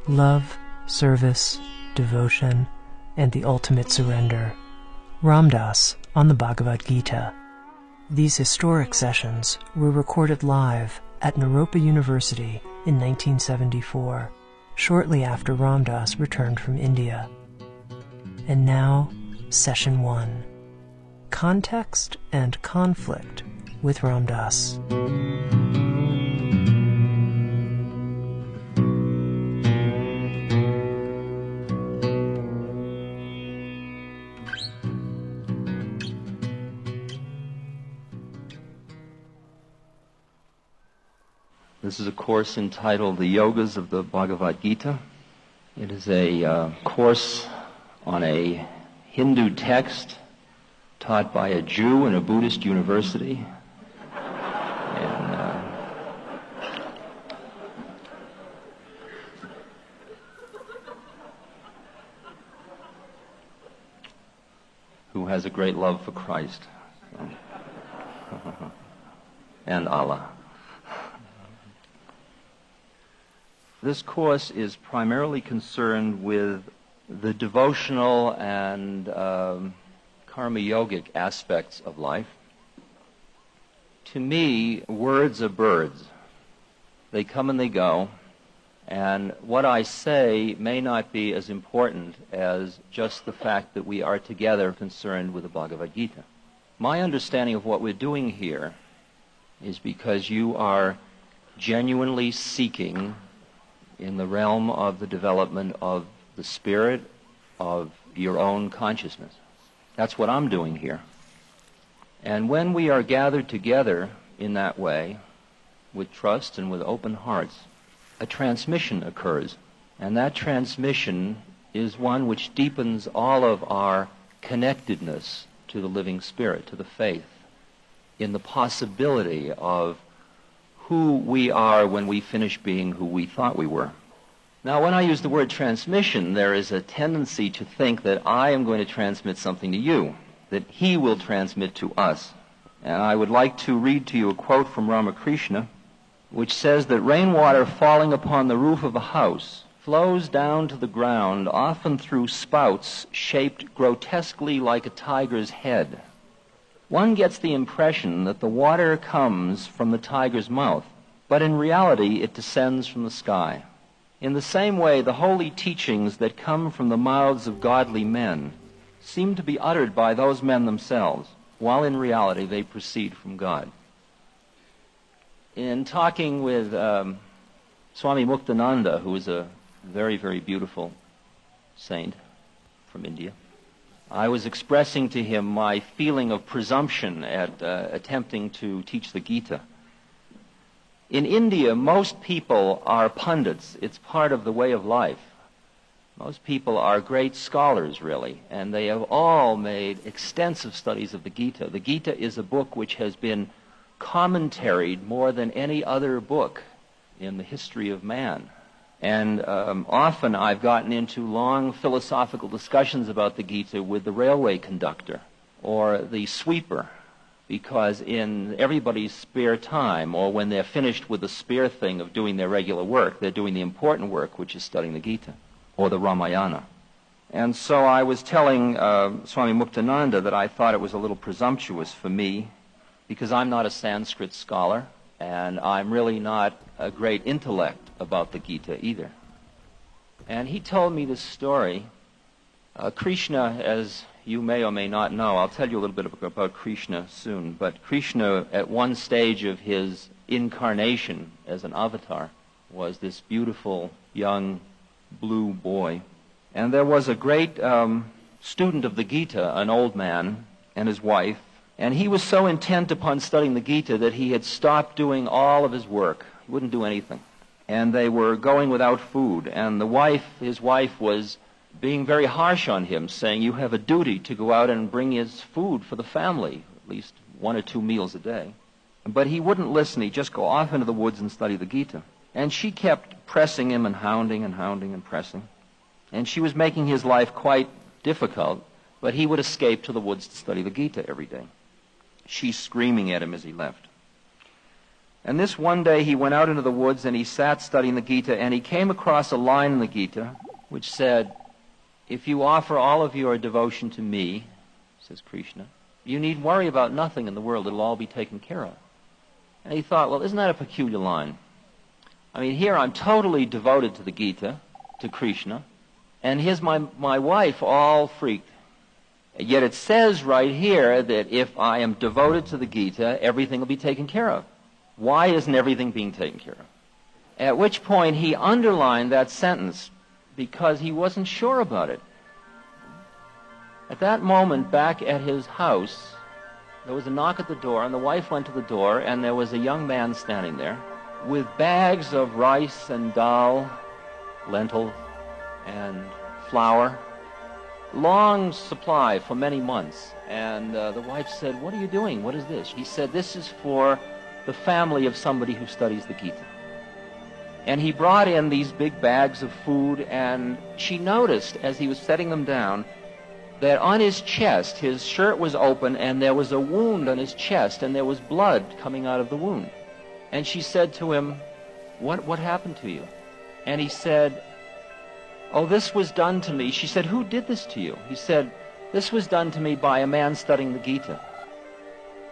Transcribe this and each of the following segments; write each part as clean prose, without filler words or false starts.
Love, Service, Devotion, and the Ultimate Surrender. Ram Dass on the Bhagavad Gita. These historic sessions were recorded live at Neurotic University in 1974, shortly after Ram Dass returned from India. And now, Session 1. Context and Conflict with Ram Dass. This is a course entitled The Yogas of the Bhagavad Gita. It is a course on a Hindu text taught by a Jew in a Buddhist university. And, who has a great love for Christ and Allah. This course is primarily concerned with the devotional and karma yogic aspects of life. To me, words are birds. They come and they go, and what I say may not be as important as just the fact that we are together concerned with the Bhagavad Gita. My understanding of what we're doing here is because you are genuinely seeking in the realm of the development of the spirit of your own consciousness. That's what I'm doing here. And when we are gathered together in that way, with trust and with open hearts, a transmission occurs. And that transmission is one which deepens all of our connectedness to the living spirit, to the faith, in the possibility of who we are when we finish being who we thought we were. Now, when I use the word transmission, there is a tendency to think that I am going to transmit something to you, that he will transmit to us. And I would like to read to you a quote from Ramakrishna, which says that rainwater falling upon the roof of a house flows down to the ground, often through spouts shaped grotesquely like a tiger's head. One gets the impression that the water comes from the tiger's mouth, but in reality it descends from the sky. In the same way, the holy teachings that come from the mouths of godly men seem to be uttered by those men themselves, while in reality they proceed from God. In talking with Swami Muktananda, who is a very, very beautiful saint from India, I was expressing to him my feeling of presumption at attempting to teach the Gita. In India, most people are pundits. It's part of the way of life. Most people are great scholars, really, and they have all made extensive studies of the Gita. The Gita is a book which has been commentaried more than any other book in the history of man. And often I've gotten into long philosophical discussions about the Gita with the railway conductor or the sweeper, because in everybody's spare time, or when they're finished with the spare thing of doing their regular work, they're doing the important work, which is studying the Gita or the Ramayana. And so I was telling Swami Muktananda that I thought it was a little presumptuous for me, because I'm not a Sanskrit scholar, and I'm really not a great intellect about the Gita either. And he told me this story. Krishna, as you may or may not know, I'll tell you a little bit about Krishna soon, but Krishna, at one stage of his incarnation as an avatar, was this beautiful young blue boy. And there was a great student of the Gita, an old man, and his wife, and he was so intent upon studying the Gita that he had stopped doing all of his work. He wouldn't do anything. And they were going without food, and his wife was being very harsh on him, saying, you have a duty to go out and bring his food for the family, at least 1 or 2 meals a day. But he wouldn't listen. He'd just go off into the woods and study the Gita. And she kept pressing him and hounding and hounding and pressing. And she was making his life quite difficult, but he would escape to the woods to study the Gita every day. She screaming at him as he left. And this one day he went out into the woods and he sat studying the Gita, and he came across a line in the Gita which said, "If you offer all of your devotion to me," says Krishna, "you need worry about nothing in the world. It'll all be taken care of." And he thought, well, isn't that a peculiar line? I mean, here I'm totally devoted to the Gita, to Krishna, and here's my wife all freaked. Yet it says right here that if I am devoted to the Gita, everything will be taken care of. Why isn't everything being taken care of? At which point he underlined that sentence because he wasn't sure about it. At that moment, back at his house, there was a knock at the door, and the wife went to the door, and there was a young man standing there with bags of rice and dal, lentils, and flour, long supply for many months. And the wife said, "What are you doing? What is this?" He said, "This is for the family of somebody who studies the Gita." And he brought in these big bags of food, and she noticed as he was setting them down that on his chest, his shirt was open, and there was a wound on his chest, and there was blood coming out of the wound. And she said to him, what happened to you? And he said, "Oh, this was done to me." She said, "Who did this to you?" He said, "This was done to me by a man studying the Gita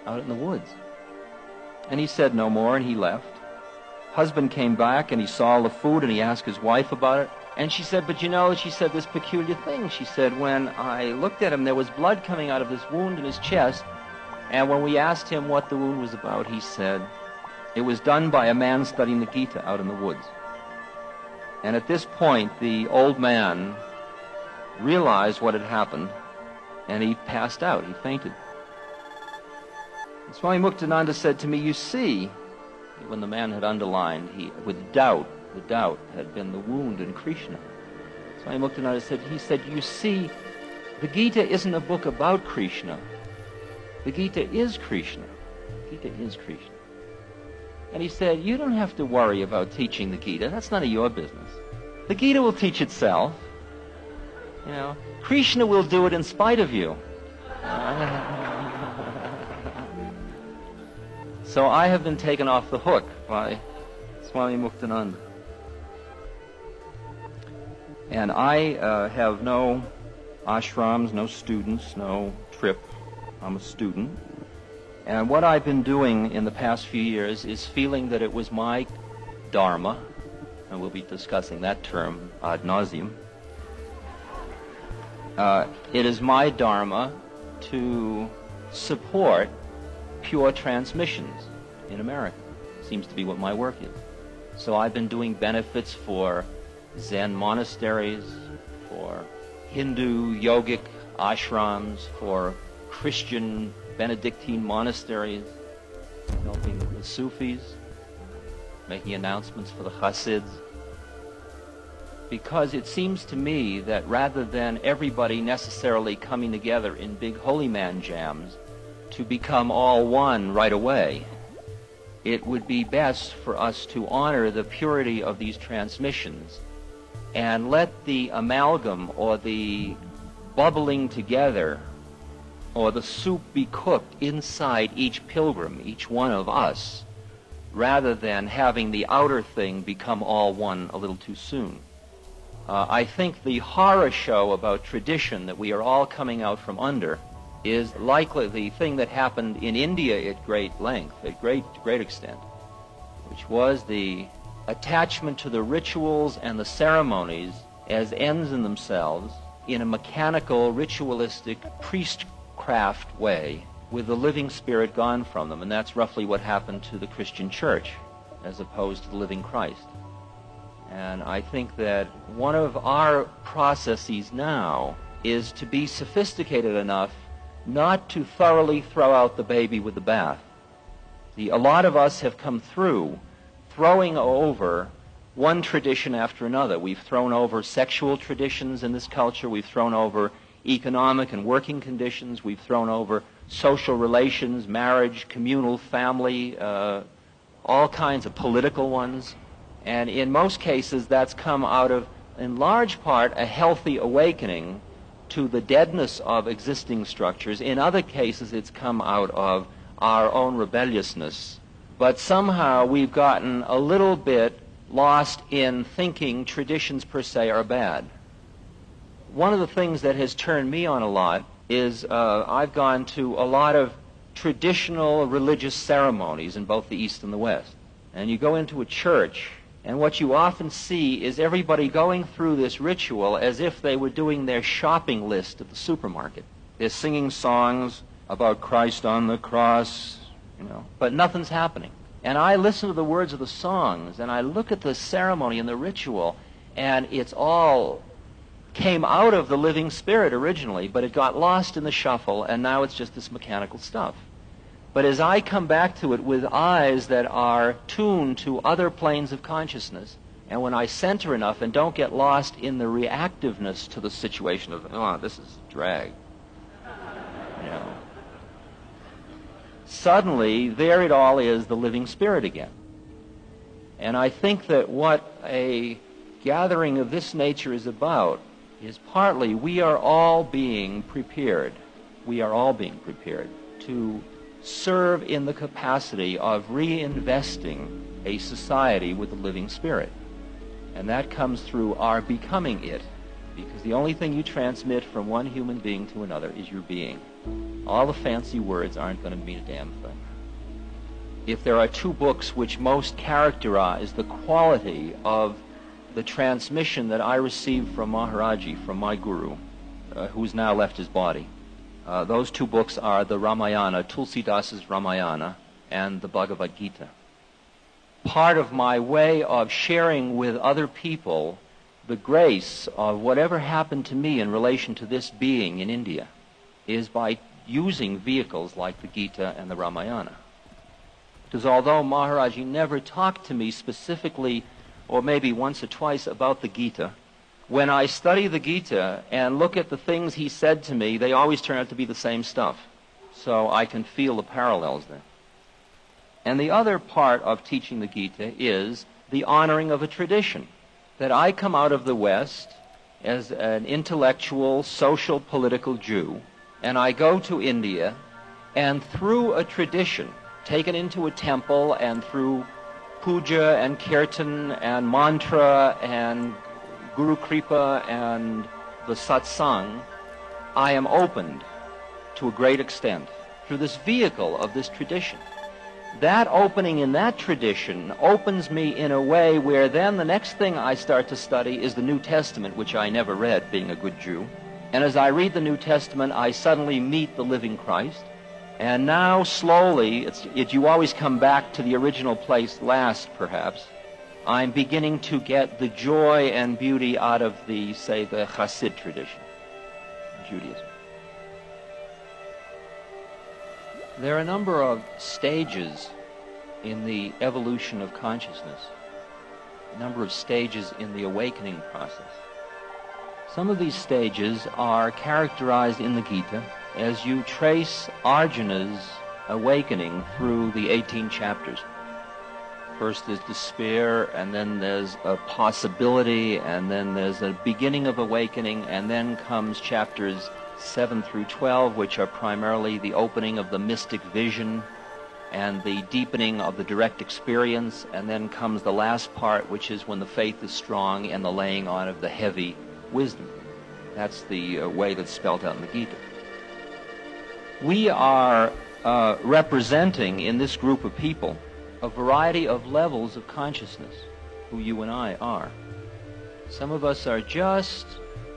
out in the woods." And he said no more, and he left. Husband came back, and he saw all the food, and he asked his wife about it. And she said, "But you know," she said, "this peculiar thing." She said, "When I looked at him, there was blood coming out of this wound in his chest. And when we asked him what the wound was about, he said, it was done by a man studying the Gita out in the woods." And at this point, the old man realized what had happened, and he passed out. He fainted. And Swami Muktananda said to me, "You see," when the man had underlined, with doubt, the doubt had been the wound in Krishna. Swami Muktananda said, "You see, the Gita isn't a book about Krishna. The Gita is Krishna. The Gita is Krishna." And he said, "You don't have to worry about teaching the Gita. That's none of your business. The Gita will teach itself. You know, Krishna will do it in spite of you." So I have been taken off the hook by Swami Muktananda. And I have no ashrams, no students, no trip. I'm a student. And what I've been doing in the past few years is feeling that it was my dharma, and we'll be discussing that term ad nauseum. It is my dharma to support pure transmissions in America. Seems to be what my work is. So I've been doing benefits for Zen monasteries, for Hindu yogic ashrams, for Christian Benedictine monasteries, helping the Sufis, making announcements for the Hasids. Because it seems to me that rather than everybody necessarily coming together in big holy man jams to become all one right away, it would be best for us to honor the purity of these transmissions and let the amalgam or the bubbling together or the soup be cooked inside each pilgrim, each one of us, rather than having the outer thing become all one a little too soon. I think the horror show about tradition that we are all coming out from under is likely the thing that happened in India at great length, at great extent, which was the attachment to the rituals and the ceremonies as ends in themselves in a mechanical, ritualistic, priestcraft way, with the living spirit gone from them. And that's roughly what happened to the Christian church as opposed to the living Christ. And I think that one of our processes now is to be sophisticated enough not to thoroughly throw out the baby with the bath. A lot of us have come through throwing over one tradition after another. We've thrown over sexual traditions in this culture. We've thrown over economic and working conditions. We've thrown over social relations, marriage, communal, family, all kinds of political ones. And in most cases, that's come out of, in large part, a healthy awakening to the deadness of existing structures. In other cases, it's come out of our own rebelliousness But somehow we've gotten a little bit lost in thinking traditions per se are bad. One of the things that has turned me on a lot is I've gone to a lot of traditional religious ceremonies in both the East and the West. And you go into a church, and what you often see is everybody going through this ritual as if they were doing their shopping list at the supermarket. They're singing songs about Christ on the cross, but nothing's happening. And I listen to the words of the songs, and I look at the ceremony and the ritual, and it's all came out of the living spirit originally, but it got lost in the shuffle, and now it's just this mechanical stuff. But as I come back to it with eyes that are tuned to other planes of consciousness, and when I center enough and don't get lost in the reactiveness to the situation of, oh, this is drag, suddenly there it all is, the living spirit again. And I think that what a gathering of this nature is about is partly we are all being prepared. We are all being prepared to serve in the capacity of reinvesting a society with the living spirit. And that comes through our becoming it, because the only thing you transmit from one human being to another is your being. All the fancy words aren't going to mean a damn thing. If there are two books which most characterize the quality of the transmission that I received from Maharaji, from my guru, who's now left his body, those two books are the Ramayana, Tulsidasa's Ramayana, and the Bhagavad Gita. Part of my way of sharing with other people the grace of whatever happened to me in relation to this being in India is by using vehicles like the Gita and the Ramayana. Because although Maharaji never talked to me specifically, or maybe once or twice, about the Gita, when I study the Gita and look at the things he said to me, they always turn out to be the same stuff. So I can feel the parallels there. And the other part of teaching the Gita is the honoring of a tradition. That I come out of the West as an intellectual, social, political Jew, and I go to India, and through a tradition, taken into a temple, and through puja and kirtan and mantra and Guru Kripa and the satsang, I am opened to a great extent through this vehicle of this tradition. That opening in that tradition opens me in a way where then the next thing I start to study is the New Testament, which I never read, being a good Jew. And as I read the New Testament, I suddenly meet the living Christ. And now slowly, you always come back to the original place last, perhaps. I'm beginning to get the joy and beauty out of the Hasid tradition, Judaism. There are a number of stages in the evolution of consciousness, a number of stages in the awakening process. Some of these stages are characterized in the Gita as you trace Arjuna's awakening through the 18 chapters. First there's despair, and then there's a possibility, and then there's a beginning of awakening, and then comes chapters 7 through 12, which are primarily the opening of the mystic vision and the deepening of the direct experience, and then comes the last part, which is when the faith is strong and the laying on of the heavy wisdom. That's the way that's spelled out in the Gita. We are representing in this group of people a variety of levels of consciousness, who you and I are. Some of us are just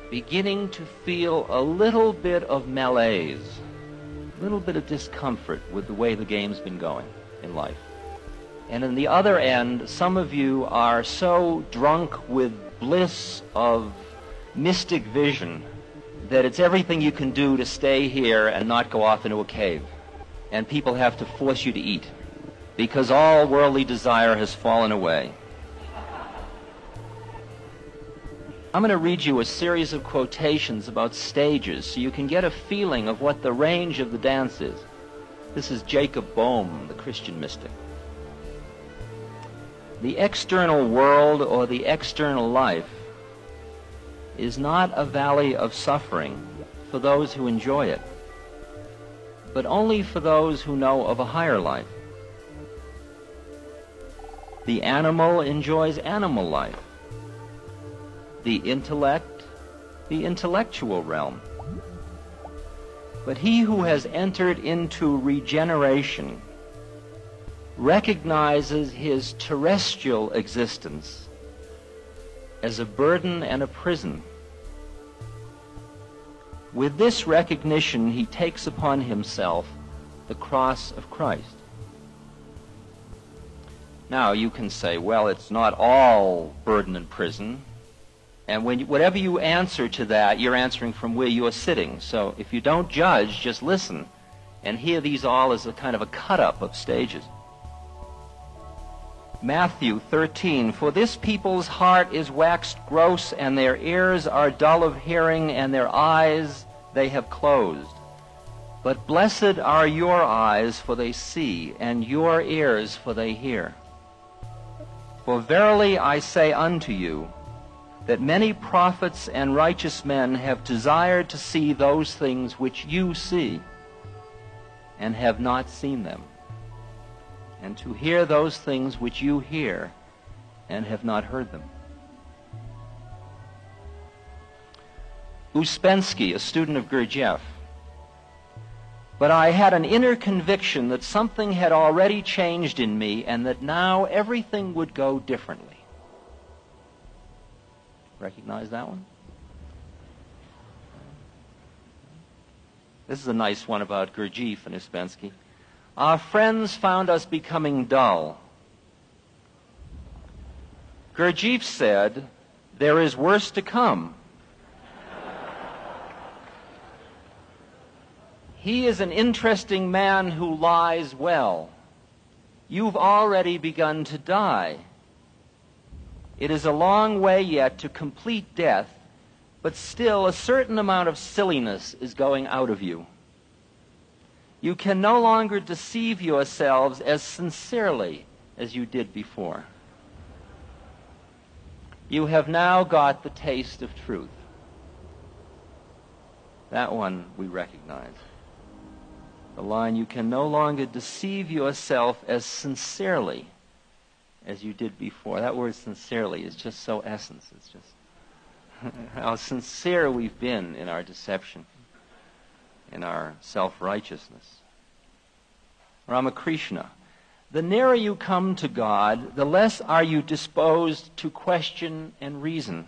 beginning to feel a little bit of malaise, a little bit of discomfort with the way the game's been going in life. And in the other end, some of you are so drunk with bliss of mystic vision that it's everything you can do to stay here and not go off into a cave. And people have to force you to eat, because all worldly desire has fallen away. I'm going to read you a series of quotations about stages so you can get a feeling of what the range of the dance is. This is Jacob Boehme, the Christian mystic. The external world or the external life is not a valley of suffering for those who enjoy it, but only for those who know of a higher life. The animal enjoys animal life. The intellect, the intellectual realm. But he who has entered into regeneration recognizes his terrestrial existence as a burden and a prison. With this recognition, he takes upon himself the cross of Christ. Now, you can say, well, it's not all burden and prison. And whatever you answer to that, you're answering from where you are sitting. So if you don't judge, just listen and hear these all as a kind of a cut-up of stages. Matthew 13, for this people's heart is waxed gross, and their ears are dull of hearing, and their eyes they have closed. But blessed are your eyes, for they see, and your ears, for they hear. For verily I say unto you, that many prophets and righteous men have desired to see those things which you see, and have not seen them, and to hear those things which you hear, and have not heard them. Uspensky, a student of Gurdjieff. But I had an inner conviction that something had already changed in me, and that now everything would go differently. Recognize that one? This is a nice one about Gurdjieff and Uspensky. Our friends found us becoming dull. Gurdjieff said, there is worse to come. He is an interesting man who lies well. You've already begun to die. It is a long way yet to complete death, but still a certain amount of silliness is going out of you. You can no longer deceive yourselves as sincerely as you did before. You have now got the taste of truth. That one we recognize. The line, you can no longer deceive yourself as sincerely as you did before. That word sincerely is just so essence. It's just how sincere we've been in our deception, in our self-righteousness. Ramakrishna, the nearer you come to God, the less are you disposed to question and reason.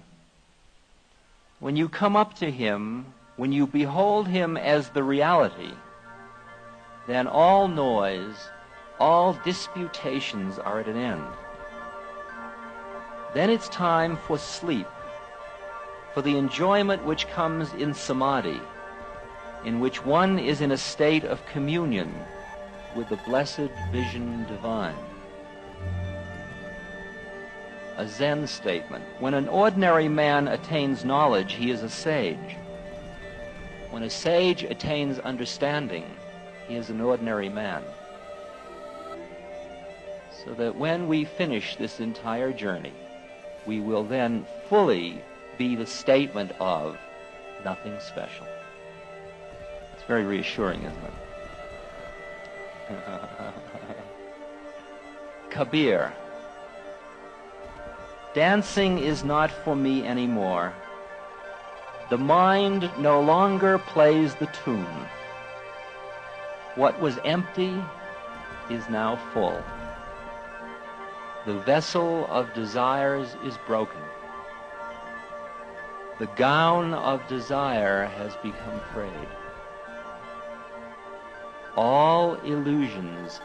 When you come up to him, when you behold him as the reality, then all noise, all disputations are at an end. Then it's time for sleep, for the enjoyment which comes in samadhi, in which one is in a state of communion with the blessed vision divine. A Zen statement. When an ordinary man attains knowledge, he is a sage. When a sage attains understanding, he is an ordinary man. So that when we finish this entire journey, we will then fully be the statement of nothing special. It's very reassuring, isn't it? Kabir. Dancing is not for me anymore. The mind no longer plays the tune. What was empty is now full. The vessel of desires is broken. The gown of desire has become frayed. All illusions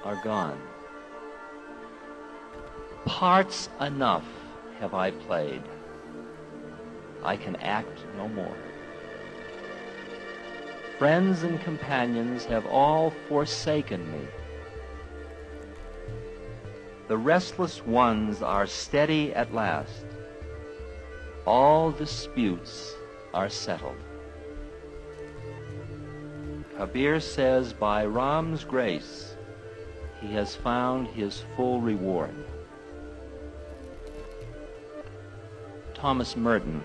are gone. Parts enough have I played. I can act no more. Friends and companions have all forsaken me. The restless ones are steady at last. All disputes are settled. Kabir says, by Ram's grace, he has found his full reward. Thomas Merton.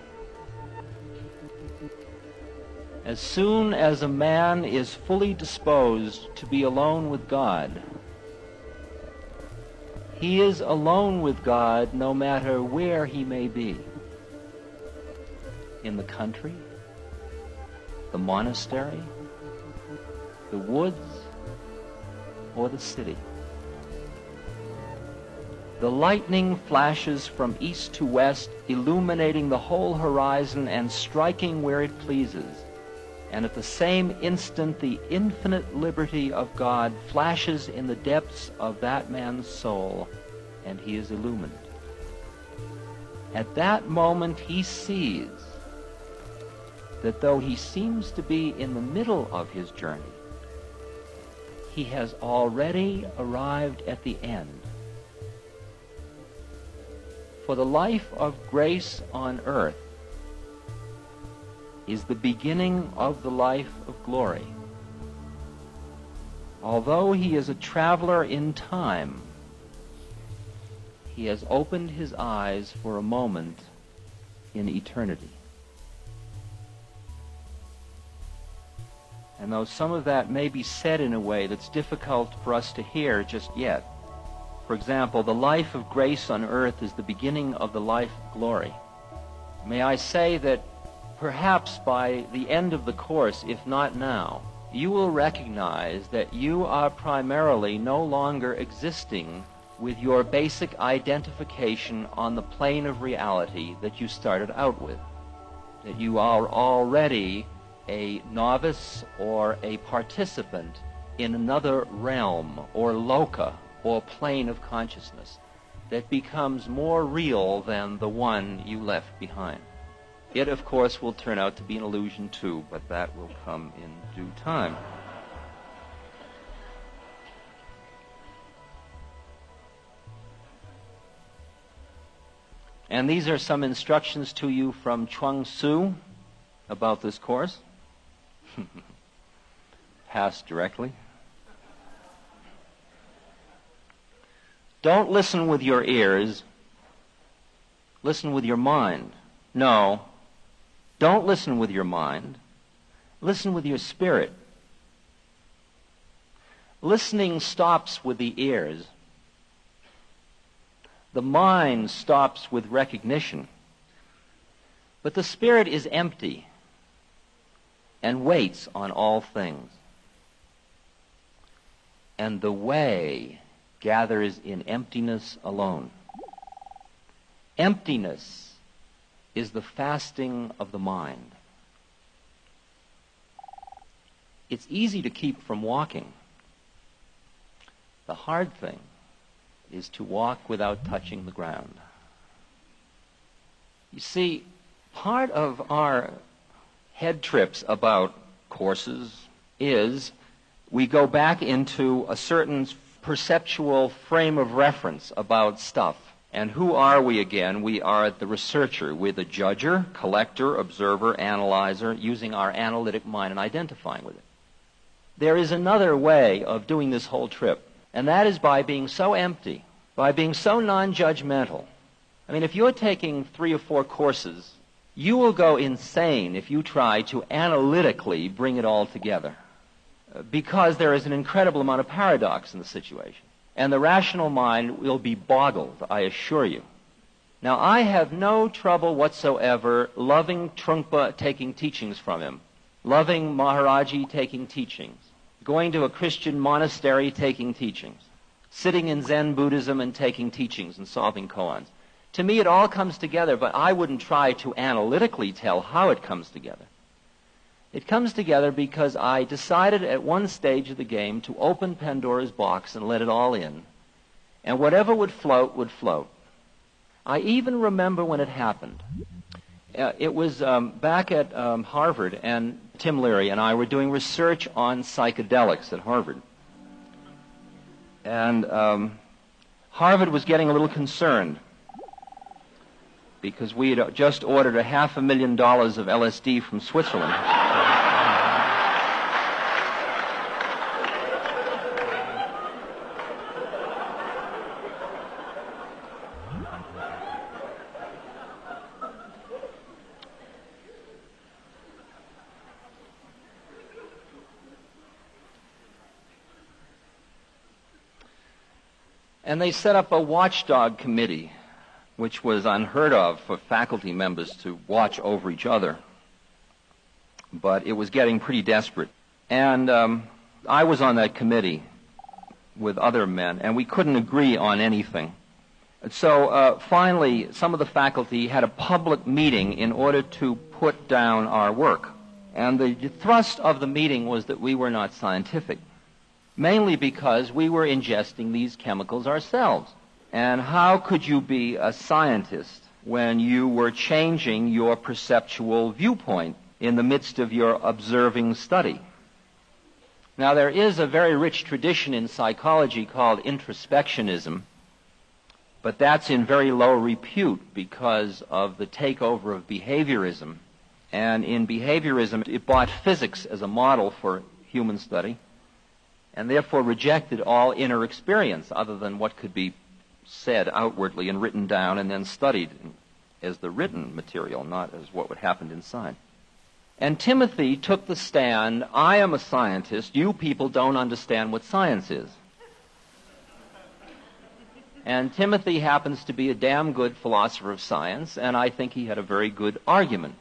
As soon as a man is fully disposed to be alone with God, He is alone with God no matter where he may be. In the country, the monastery, the woods, or the city. The lightning flashes from east to west, illuminating the whole horizon and striking where it pleases. And at the same instant, the infinite liberty of God flashes in the depths of that man's soul, and he is illumined. At that moment, he sees that though he seems to be in the middle of his journey, he has already arrived at the end. For the life of grace on earth is the beginning of the life of glory. Although he is a traveler in time, he has opened his eyes for a moment in eternity. And though some of that may be said in a way that's difficult for us to hear just yet, for example, the life of grace on earth is the beginning of the life of glory. May I say that perhaps by the end of the course, if not now, you will recognize that you are primarily no longer existing with your basic identification on the plane of reality that you started out with. That you are already a novice or a participant in another realm or loca or plane of consciousness that becomes more real than the one you left behind. It, of course, will turn out to be an illusion too, but that will come in due time. And these are some instructions to you from Chuang Tzu about this course. Pass directly. Don't listen with your ears. Listen with your mind. No, don't listen with your mind. Listen with your spirit. Listening stops with the ears. The mind stops with recognition. But the spirit is empty and waits on all things. And the way gathers in emptiness alone. Emptiness is the fasting of the mind. It's easy to keep from walking. The hard thing is to walk without touching the ground. You see, part of our head trips about courses is we go back into a certain perceptual frame of reference about stuff. And who are we again? We are the researcher. We're the judger, collector, observer, analyzer, using our analytic mind and identifying with it. There is another way of doing this whole trip, and that is by being so empty, by being so non-judgmental. I mean, if you're taking 3 or 4 courses, you will go insane if you try to analytically bring it all together, because there is an incredible amount of paradox in the situation. And the rational mind will be boggled, I assure you. Now, I have no trouble whatsoever loving Trungpa taking teachings from him, loving Maharaji taking teachings, going to a Christian monastery taking teachings, sitting in Zen Buddhism and taking teachings and solving koans. To me, it all comes together, but I wouldn't try to analytically tell how it comes together. It comes together because I decided at one stage of the game to open Pandora's box and let it all in. And whatever would float, would float. I even remember when it happened. It was back at Harvard, and Tim Leary and I were doing research on psychedelics at Harvard. And Harvard was getting a little concerned because we had just ordered $500,000 of LSD from Switzerland. And they set up a watchdog committee, which was unheard of for faculty members to watch over each other. But it was getting pretty desperate. And I was on that committee with other men, and we couldn't agree on anything. So finally, some of the faculty had a public meeting in order to put down our work. And the thrust of the meeting was that we were not scientific, mainly because we were ingesting these chemicals ourselves. And how could you be a scientist when you were changing your perceptual viewpoint in the midst of your observing study? Now, there is a very rich tradition in psychology called introspectionism, but that's in very low repute because of the takeover of behaviorism. And in behaviorism, it bought physics as a model for human study, and therefore rejected all inner experience other than what could be said outwardly and written down and then studied as the written material, not as what would happen inside. And Timothy took the stand, I am a scientist, you people don't understand what science is. And Timothy happens to be a damn good philosopher of science, and I think he had a very good argument.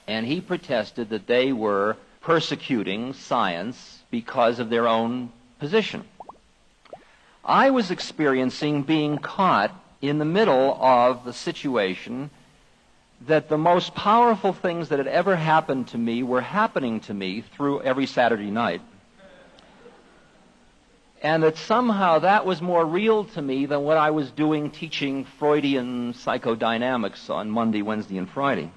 And he protested that they were persecuting science because of their own position. I was experiencing being caught in the middle of the situation that the most powerful things that had ever happened to me were happening to me through every Saturday night. And that somehow that was more real to me than what I was doing teaching Freudian psychodynamics on Monday, Wednesday, and Friday.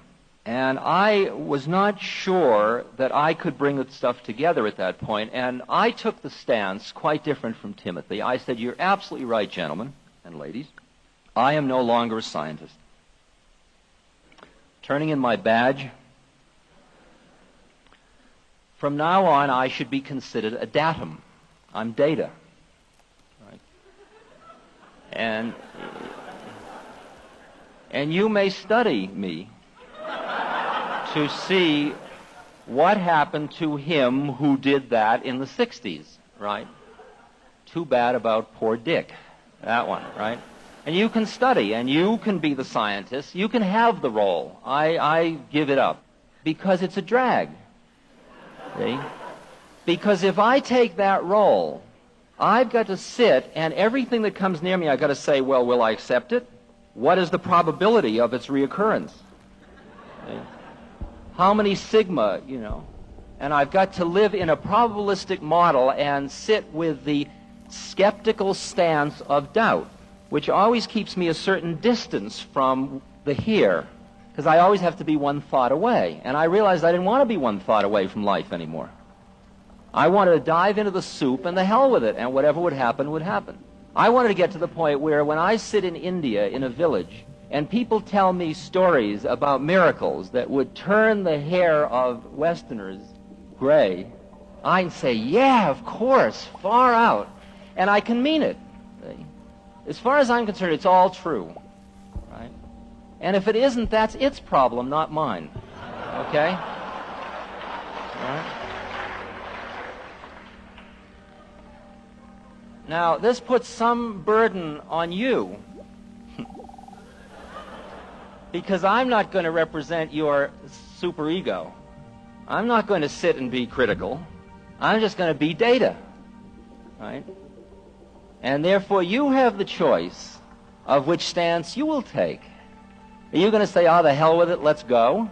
And I was not sure that I could bring that stuff together at that point, and I took the stance quite different from Timothy. I said, you're absolutely right, gentlemen and ladies. I am no longer a scientist. Turning in my badge, from now on I should be considered a datum. I'm data. Right? And you may study me to see what happened to him who did that in the 60s, right? Too bad about poor Dick, that one, right? And you can study, and you can be the scientist. You can have the role. I give it up because it's a drag, see? Because if I take that role, I've got to sit, and everything that comes near me, I've got to say, well, will I accept it? What is the probability of its reoccurrence? See? How many sigma, you know? And I've got to live in a probabilistic model and sit with the skeptical stance of doubt, which always keeps me a certain distance from the here, because I always have to be one thought away. And I realized I didn't want to be one thought away from life anymore. I wanted to dive into the soup and the hell with it, and whatever would happen would happen. I wanted to get to the point where when I sit in India in a village and people tell me stories about miracles that would turn the hair of Westerners gray, I can say, yeah, of course, far out. And I can mean it. See? As far as I'm concerned, it's all true. Right? And if it isn't, that's its problem, not mine. Okay? All right? Now, this puts some burden on you, because I'm not going to represent your superego. I'm not going to sit and be critical. I'm just going to be data, right? And therefore, you have the choice of which stance you will take. Are you going to say, oh, the hell with it, let's go?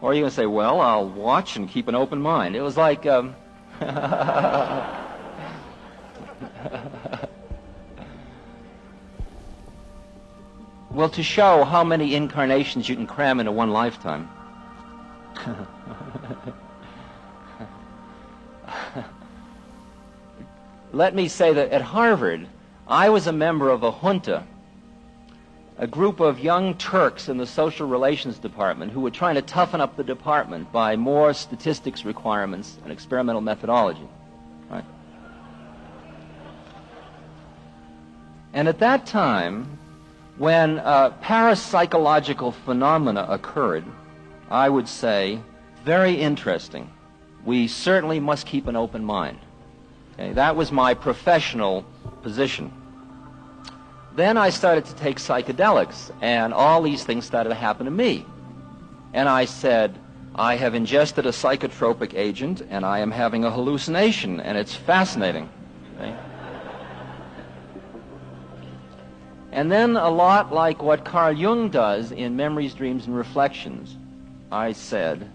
Or are you going to say, well, I'll watch and keep an open mind? It was like... Well, to show how many incarnations you can cram into one lifetime. Let me say that at Harvard, I was a member of a junta, a group of young Turks in the social relations department who were trying to toughen up the department by more statistics requirements and experimental methodology. Right? And at that time, when parapsychological phenomena occurred, I would say, very interesting. We certainly must keep an open mind. Okay? That was my professional position. Then I started to take psychedelics, and all these things started to happen to me. And I said, I have ingested a psychotropic agent, and I am having a hallucination, and it's fascinating. Okay? And then, a lot like what Carl Jung does in Memories, Dreams, and Reflections, I said,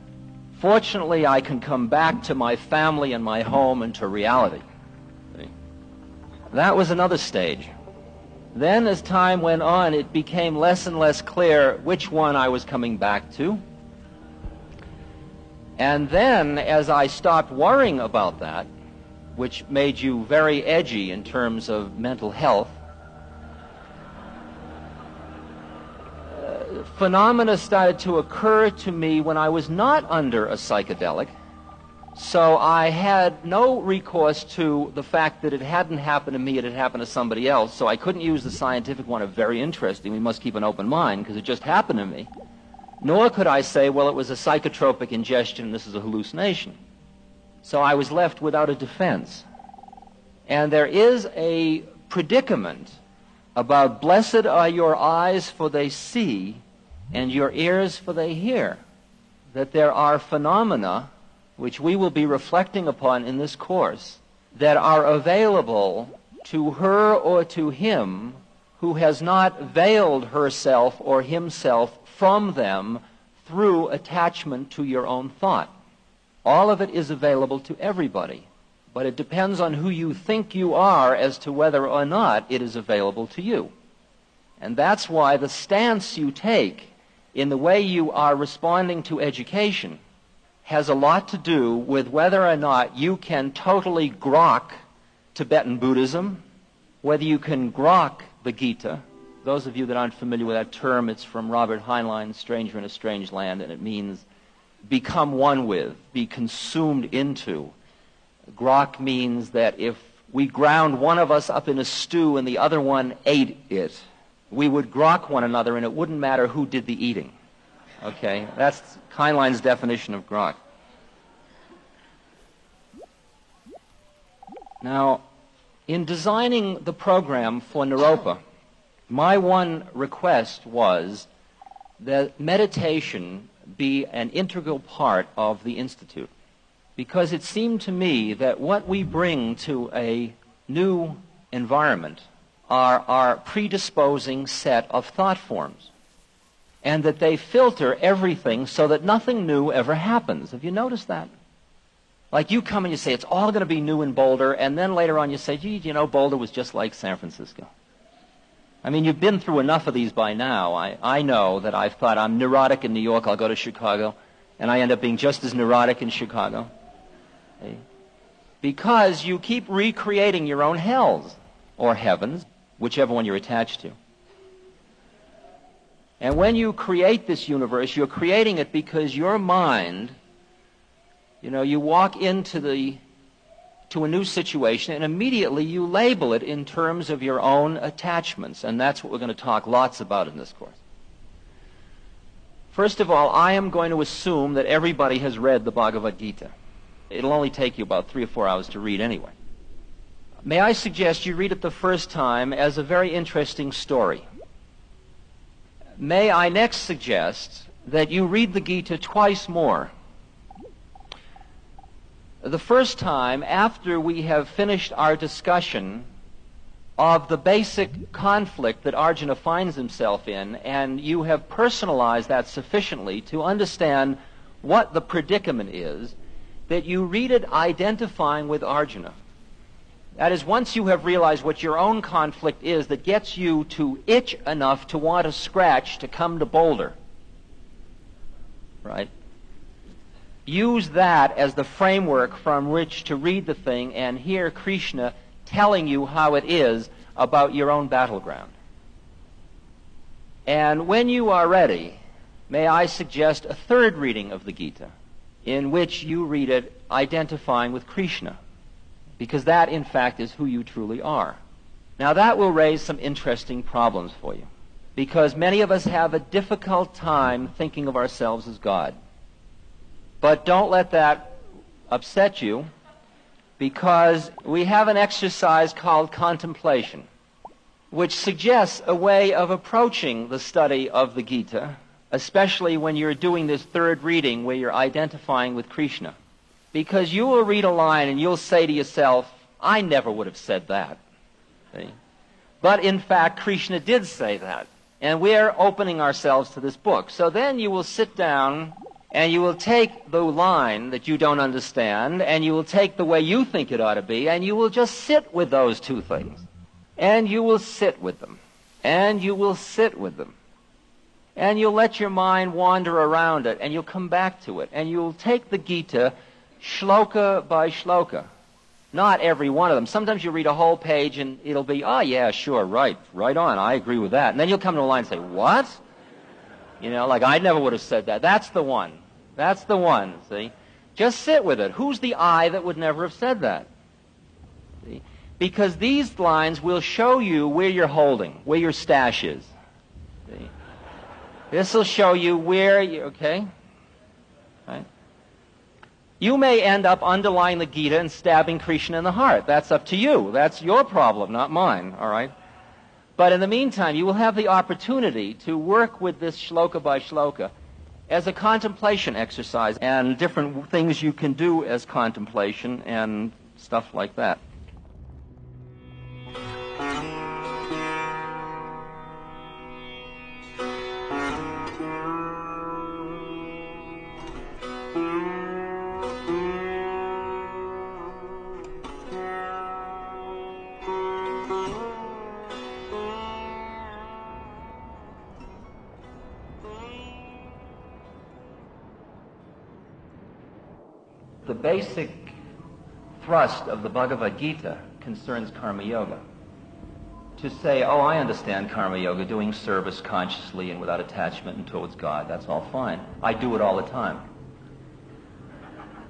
fortunately, I can come back to my family and my home and to reality. See? That was another stage. Then, as time went on, it became less and less clear which one I was coming back to. And then, as I stopped worrying about that, which made you very edgy in terms of mental health, phenomena started to occur to me when I was not under a psychedelic. So I had no recourse to the fact that it hadn't happened to me, it had happened to somebody else. So I couldn't use the scientific one of very interesting, we must keep an open mind, because it just happened to me. Nor could I say, well, it was a psychotropic ingestion, this is a hallucination. So I was left without a defense. And there is a predicament about blessed are your eyes for they see, and your ears for they hear, that there are phenomena which we will be reflecting upon in this course that are available to her or to him who has not veiled herself or himself from them through attachment to your own thought. All of it is available to everybody, but it depends on who you think you are as to whether or not it is available to you. And that's why the stance you take in the way you are responding to education has a lot to do with whether or not you can totally grok Tibetan Buddhism, whether you can grok the Gita. Those of you that aren't familiar with that term, it's from Robert Heinlein's Stranger in a Strange Land, and it means become one with, be consumed into. Grok means that if we ground one of us up in a stew and the other one ate it, we would grok one another and it wouldn't matter who did the eating. Okay? That's Heinlein's definition of grok. Now, in designing the program for Naropa, my one request was that meditation be an integral part of the Institute, because it seemed to me that what we bring to a new environment are our predisposing set of thought forms, and that they filter everything so that nothing new ever happens. Have you noticed that? Like you come and you say, it's all going to be new in Boulder, and then later on you say, gee, you know, Boulder was just like San Francisco. I mean, you've been through enough of these by now. I know that I've thought I'm neurotic in New York, I'll go to Chicago, and I end up being just as neurotic in Chicago. Okay? Because you keep recreating your own hells, or heavens, whichever one you're attached to. And when you create this universe, you're creating it because your mind, you know, you walk into a new situation and immediately you label it in terms of your own attachments. And that's what we're going to talk lots about in this course. First of all, I am going to assume that everybody has read the Bhagavad Gita. It'll only take you about 3 or 4 hours to read anyway. May I suggest you read it the first time as a very interesting story. May I next suggest that you read the Gita twice more. The first time, after we have finished our discussion of the basic conflict that Arjuna finds himself in, and you have personalized that sufficiently to understand what the predicament is, that you read it identifying with Arjuna. That is, once you have realized what your own conflict is that gets you to itch enough to want to scratch to come to Boulder, right? Use that as the framework from which to read the thing and hear Krishna telling you how it is about your own battleground. And when you are ready, may I suggest a third reading of the Gita, in which you read it identifying with Krishna, because that, in fact, is who you truly are. Now, that will raise some interesting problems for you, because many of us have a difficult time thinking of ourselves as God. But don't let that upset you, because we have an exercise called contemplation. which suggests a way of approaching the study of the Gita, especially when you're doing this third reading where you're identifying with Krishna. Because you will read a line and you'll say to yourself, I never would have said that. See? But in fact, Krishna did say that. And we're opening ourselves to this book. So then you will sit down and you will take the line that you don't understand and you will take the way you think it ought to be and you will just sit with those two things. And you will sit with them. And you will sit with them. And you'll let your mind wander around it and you'll come back to it. And you'll take the Gita shloka by shloka. Not every one of them. Sometimes you read a whole page and it'll be, oh yeah, sure, right on, I agree with that. And then you'll come to a line and say, what? You know, like I never would have said that. That's the one. That's the one, see? Just sit with it. Who's the I that would never have said that? See? Because these lines will show you where you're holding, where your stash is. See? This will show you where you, okay? Right? You may end up underlying the Gita and stabbing Krishna in the heart. That's up to you. That's your problem, not mine, all right? But in the meantime, you will have the opportunity to work with this shloka by shloka as a contemplation exercise and different things you can do as contemplation and stuff like that. The basic thrust of the Bhagavad Gita concerns karma yoga. To say, oh, I understand karma yoga, doing service consciously and without attachment and towards God, that's all fine. I do it all the time.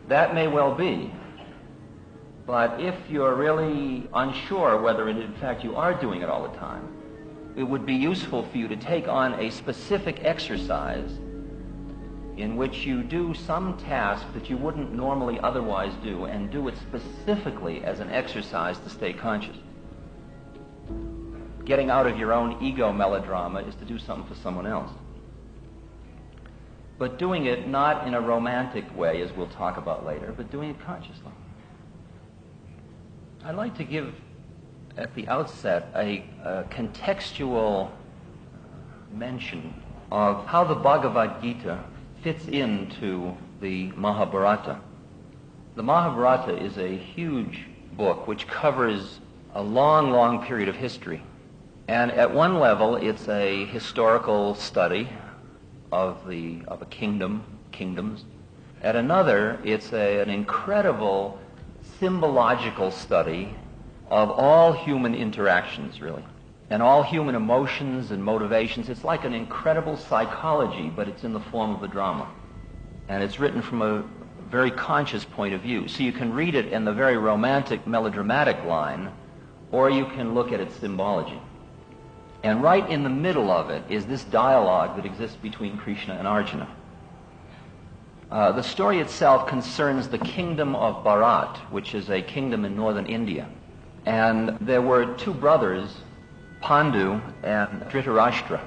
That may well be. But if you're really unsure whether in fact you are doing it all the time, it would be useful for you to take on a specific exercise in which you do some task that you wouldn't normally otherwise do, and do it specifically as an exercise to stay conscious. Getting out of your own ego melodrama is to do something for someone else. But doing it not in a romantic way, as we'll talk about later, but doing it consciously. I'd like to give, at the outset, a contextual mention of how the Bhagavad Gita fits into the Mahabharata. The Mahabharata is a huge book which covers a long, long period of history. And at one level, it's a historical study of a kingdoms. At another, it's an incredible symbological study of all human interactions, really, and all human emotions and motivations. It's like an incredible psychology, but it's in the form of a drama. And it's written from a very conscious point of view. So you can read it in the very romantic, melodramatic line, or you can look at its symbology. And right in the middle of it is this dialogue that exists between Krishna and Arjuna. The story itself concerns the kingdom of Bharat, which is a kingdom in northern India. And there were two brothers, Pandu and Dhritarashtra.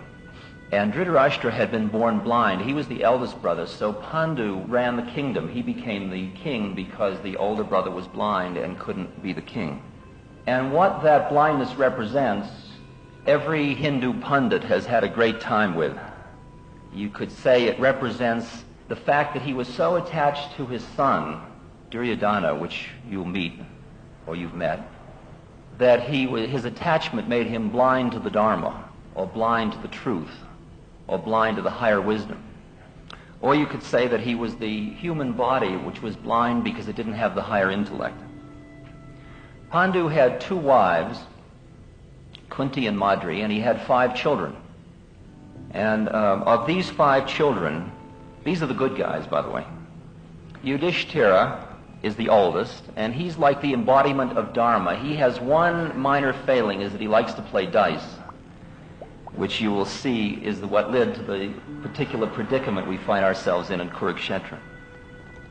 And Dhritarashtra had been born blind. He was the eldest brother, so Pandu ran the kingdom. He became the king because the older brother was blind and couldn't be the king. And what that blindness represents, every Hindu pundit has had a great time with. You could say it represents the fact that he was so attached to his son, Duryodhana, which you'll meet, or you've met, that his attachment made him blind to the Dharma, or blind to the truth, or blind to the higher wisdom. Or you could say that he was the human body which was blind because it didn't have the higher intellect. Pandu had two wives, Kunti and Madri, and he had 5 children. And of these 5 children, these are the good guys, by the way. Yudhishthira is the oldest, and he's like the embodiment of Dharma. He has one minor failing, is that he likes to play dice, which you will see is what led to the particular predicament we find ourselves in Kurukshetra.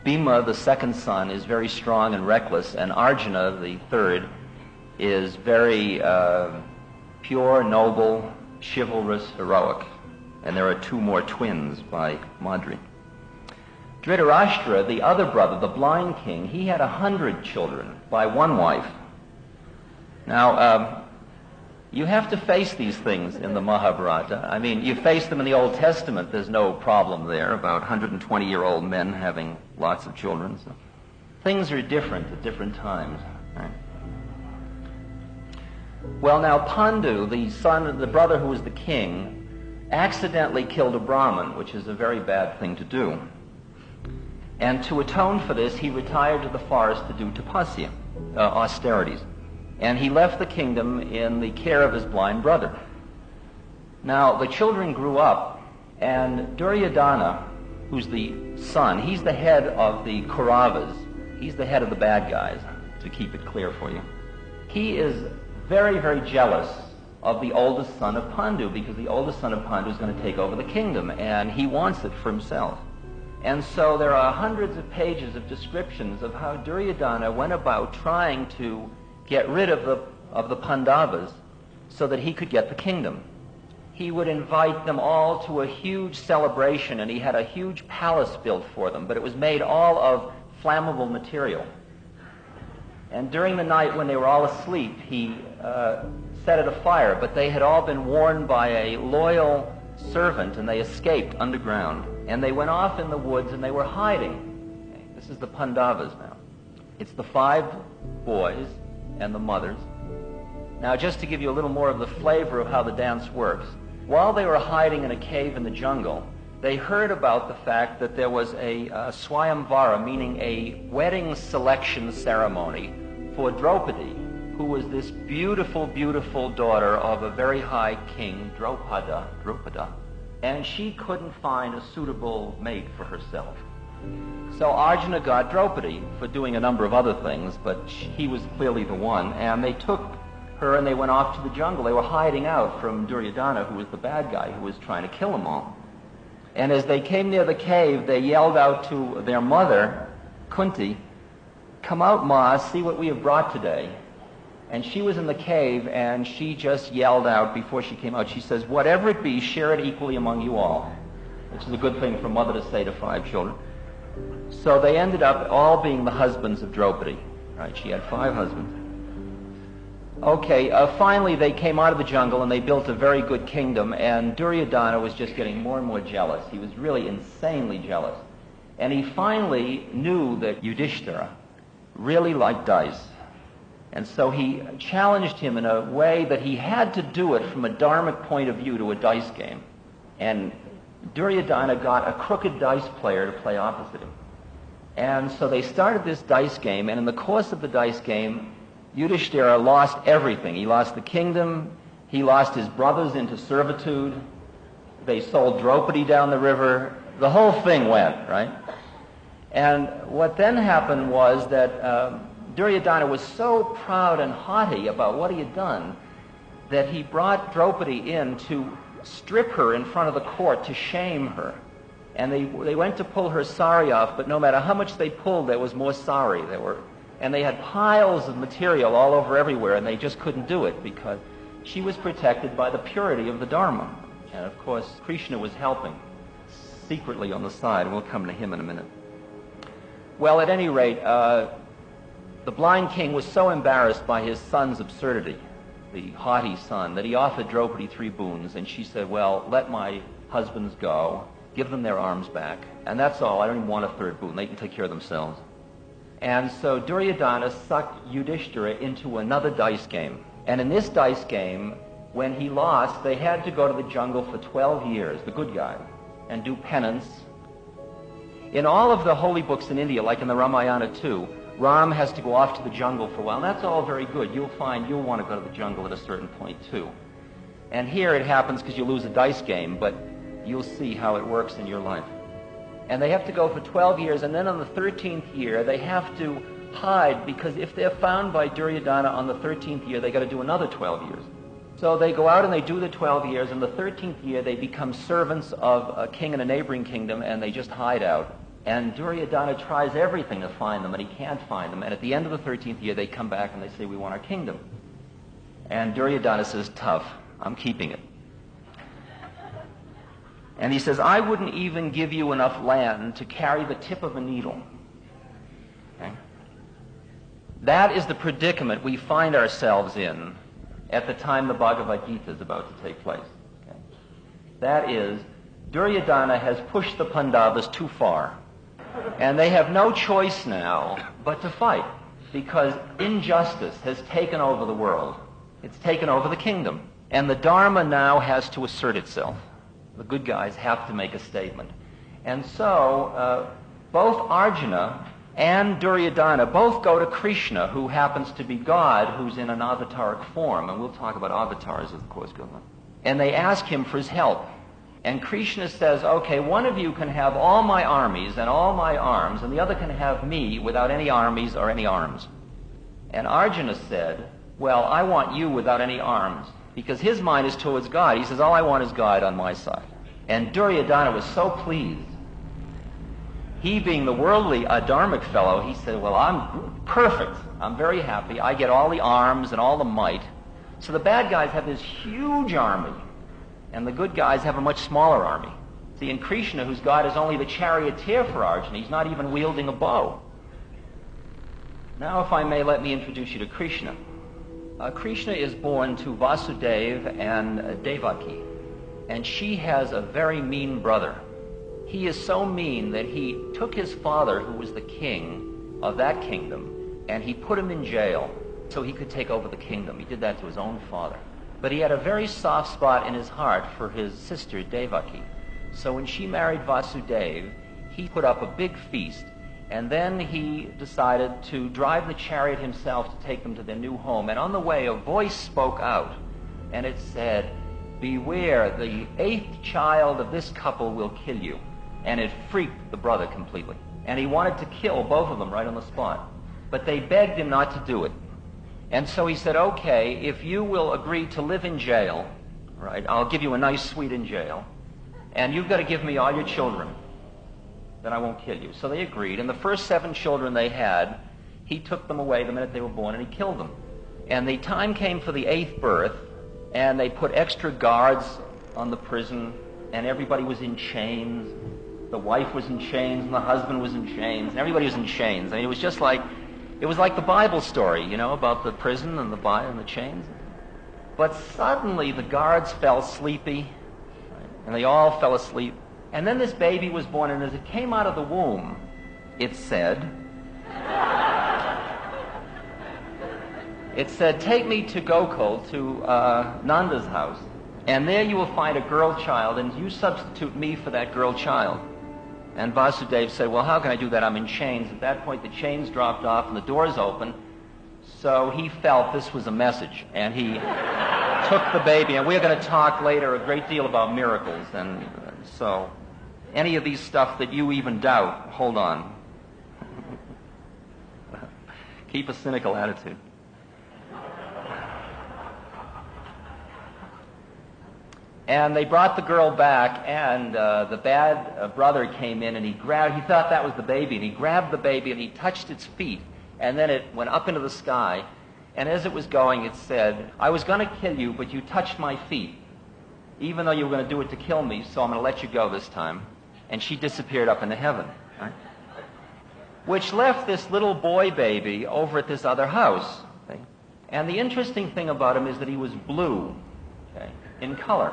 Bhima, the second son, is very strong and reckless, and Arjuna, the third, is very pure, noble, chivalrous, heroic. And there are two more twins by Madri. Dhritarashtra, the other brother, the blind king, he had 100 children by one wife. Now, you have to face these things in the Mahabharata. I mean, you face them in the Old Testament. There's no problem there about 120-year-old men having lots of children. So things are different at different times. Right? Well, now Pandu, the brother who was the king, accidentally killed a Brahmin, which is a very bad thing to do. And to atone for this, he retired to the forest to do tapasya, austerities. And he left the kingdom in the care of his blind brother. Now, the children grew up, and Duryodhana, who's the son, he's the head of the Kauravas. He's the head of the bad guys, to keep it clear for you. He is very, very jealous of the oldest son of Pandu, because the oldest son of Pandu is going to take over the kingdom, and he wants it for himself. And so there are hundreds of pages of descriptions of how Duryodhana went about trying to get rid of the Pandavas so that he could get the kingdom. He would invite them all to a huge celebration, and he had a huge palace built for them, but it was made all of flammable material. And during the night when they were all asleep, he set it afire, but they had all been warned by a loyal servant, and they escaped underground. And they went off in the woods, and they were hiding. Okay, this is the Pandavas now. It's the 5 boys and the mothers. Now, just to give you a little more of the flavor of how the dance works, while they were hiding in a cave in the jungle, they heard about the fact that there was a Swayamvara, meaning a wedding selection ceremony for Draupadi, who was this beautiful, beautiful daughter of a very high king, Drupada, and she couldn't find a suitable mate for herself. So Arjuna got Draupadi for doing a number of other things, but he was clearly the one, and they took her and they went off to the jungle. They were hiding out from Duryodhana, who was the bad guy who was trying to kill them all. And as they came near the cave, they yelled out to their mother, Kunti, "Come out, Ma, see what we have brought today." And she was in the cave, and she just yelled out before she came out. She says, "Whatever it be, share it equally among you all," which is a good thing for a mother to say to 5 children. So they ended up all being the husbands of Draupadi. Right? She had 5 husbands. Okay, finally they came out of the jungle, and they built a very good kingdom, and Duryodhana was just getting more and more jealous. He was really insanely jealous. And he finally knew that Yudhishthira really liked dice. And so he challenged him in a way that he had to do it from a dharmic point of view to a dice game. And Duryodhana got a crooked dice player to play opposite him. And so they started this dice game, and in the course of the dice game, Yudhishthira lost everything. He lost the kingdom, he lost his brothers into servitude, they sold Draupadi down the river, the whole thing went, right? And what then happened was that Duryodhana was so proud and haughty about what he had done that he brought Draupadi in to strip her in front of the court to shame her. And they went to pull her sari off, but no matter how much they pulled, there was more sari. And they had piles of material all over everywhere, and they just couldn't do it because she was protected by the purity of the Dharma. And of course, Krishna was helping secretly on the side, and we'll come to him in a minute. Well, at any rate, the blind king was so embarrassed by his son's absurdity, the haughty son, that he offered Draupadi 3 boons, and she said, "Well, let my husbands go, give them their arms back, and that's all. I don't even want a 3rd boon. They can take care of themselves." And so Duryodhana sucked Yudhishthira into another dice game. And in this dice game, when he lost, they had to go to the jungle for 12 years, the good guy, and do penance. In all of the holy books in India, like in the Ramayana too, Ram has to go off to the jungle for a while, and that's all very good. You'll find you'll want to go to the jungle at a certain point too. And here it happens because you lose a dice game, but you'll see how it works in your life. And they have to go for 12 years, and then on the 13th year, they have to hide, because if they're found by Duryodhana on the 13th year, they got to do another 12 years. So they go out and they do the 12 years, and the 13th year they become servants of a king in a neighboring kingdom, and they just hide out. And Duryodhana tries everything to find them, and he can't find them. And at the end of the 13th year, they come back and they say, "We want our kingdom." And Duryodhana says, tough, I'm keeping it. And he says, I wouldn't even give you enough land to carry the tip of a needle. Okay? That is the predicament we find ourselves in at the time the Bhagavad Gita is about to take place. Okay? That is, Duryodhana has pushed the Pandavas too far. And they have no choice now but to fight, because injustice has taken over the world. It's taken over the kingdom. And the Dharma now has to assert itself. The good guys have to make a statement. And so both Arjuna and Duryodhana both go to Krishna, who happens to be God, who's in an avataric form. And we'll talk about avatars as the course goes on. And they ask him for his help. And Krishna says, okay, one of you can have all my armies and all my arms, and the other can have me without any armies or any arms. And Arjuna said, well, I want you without any arms. Because his mind is towards God. He says, all I want is God on my side. And Duryodhana was so pleased. He, being the worldly, dharmic fellow, he said, well, I'm perfect. I'm very happy. I get all the arms and all the might. So the bad guys have this huge army, and the good guys have a much smaller army. See, in Krishna, whose God is only the charioteer for Arjuna, he's not even wielding a bow. Now, if I may, let me introduce you to Krishna. Krishna is born to Vasudeva and Devaki, and she has a very mean brother. He is so mean that he took his father, who was the king of that kingdom, and he put him in jail so he could take over the kingdom. He did that to his own father. But he had a very soft spot in his heart for his sister Devaki. So when she married Vasudeva, he put up a big feast. And then he decided to drive the chariot himself to take them to their new home. And on the way, a voice spoke out, and it said, beware, the 8th child of this couple will kill you. And it freaked the brother completely. And he wanted to kill both of them right on the spot. But they begged him not to do it. And so he said, okay, if you will agree to live in jail, right, I'll give you a nice suite in jail, and you've got to give me all your children. Then I won't kill you. So they agreed, and the first 7 children they had, he took them away the minute they were born, and he killed them. And the time came for the 8th birth, and they put extra guards on the prison, and everybody was in chains. The wife was in chains, and the husband was in chains, and everybody was in chains. I mean, it was just like, it was like the Bible story, you know, about the prison and the chains. But suddenly the guards fell sleepy, and they all fell asleep. And then this baby was born, and as it came out of the womb, it said, take me to Gokul, to Nanda's house, and there you will find a girl child, and you substitute me for that girl child. And Vasudeva said, well, how can I do that? I'm in chains. At that point, the chains dropped off, and the doors opened. So he felt this was a message, and he took the baby. And we're going to talk later a great deal about miracles, and so any of these stuff that you even doubt, hold on. Keep a cynical attitude. And they brought the girl back, and the bad brother came in, and he thought that was the baby, and he grabbed the baby, and he touched its feet, and then it went up into the sky, and as it was going, it said, I was going to kill you, but you touched my feet, even though you were going to do it to kill me, so I'm going to let you go this time. And she disappeared up into heaven, right? Which left this little boy baby over at this other house. Okay? And the interesting thing about him is that he was blue, okay, in color.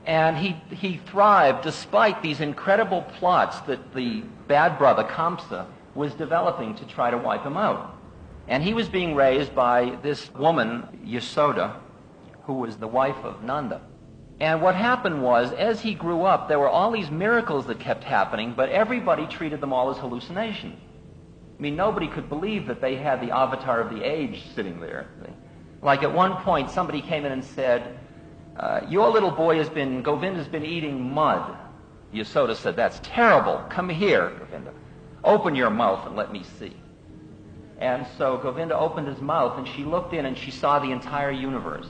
And he thrived despite these incredible plots that the bad brother, Kamsa, was developing to try to wipe him out. And he was being raised by this woman, Yasoda, who was the wife of Nanda. And what happened was, as he grew up, there were all these miracles that kept happening, but everybody treated them all as hallucinations. I mean, nobody could believe that they had the avatar of the age sitting there. Like at one point, somebody came in and said, your little boy Govinda's been eating mud. Yasoda said, that's terrible. Come here, Govinda. Open your mouth and let me see. And so Govinda opened his mouth, and she looked in, and she saw the entire universe.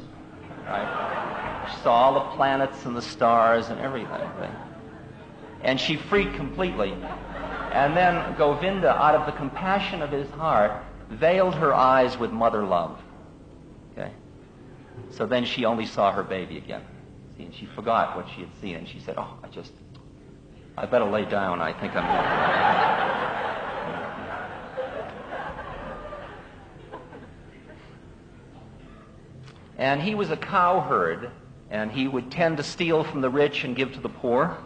Right? She saw all the planets and the stars and everything. And she freaked completely. And then Govinda, out of the compassion of his heart, veiled her eyes with mother love. Okay? So then she only saw her baby again. See, and she forgot what she had seen, and she said, "Oh, I better lay down. I think I'm And he was a cowherd, and he would tend to steal from the rich and give to the poor.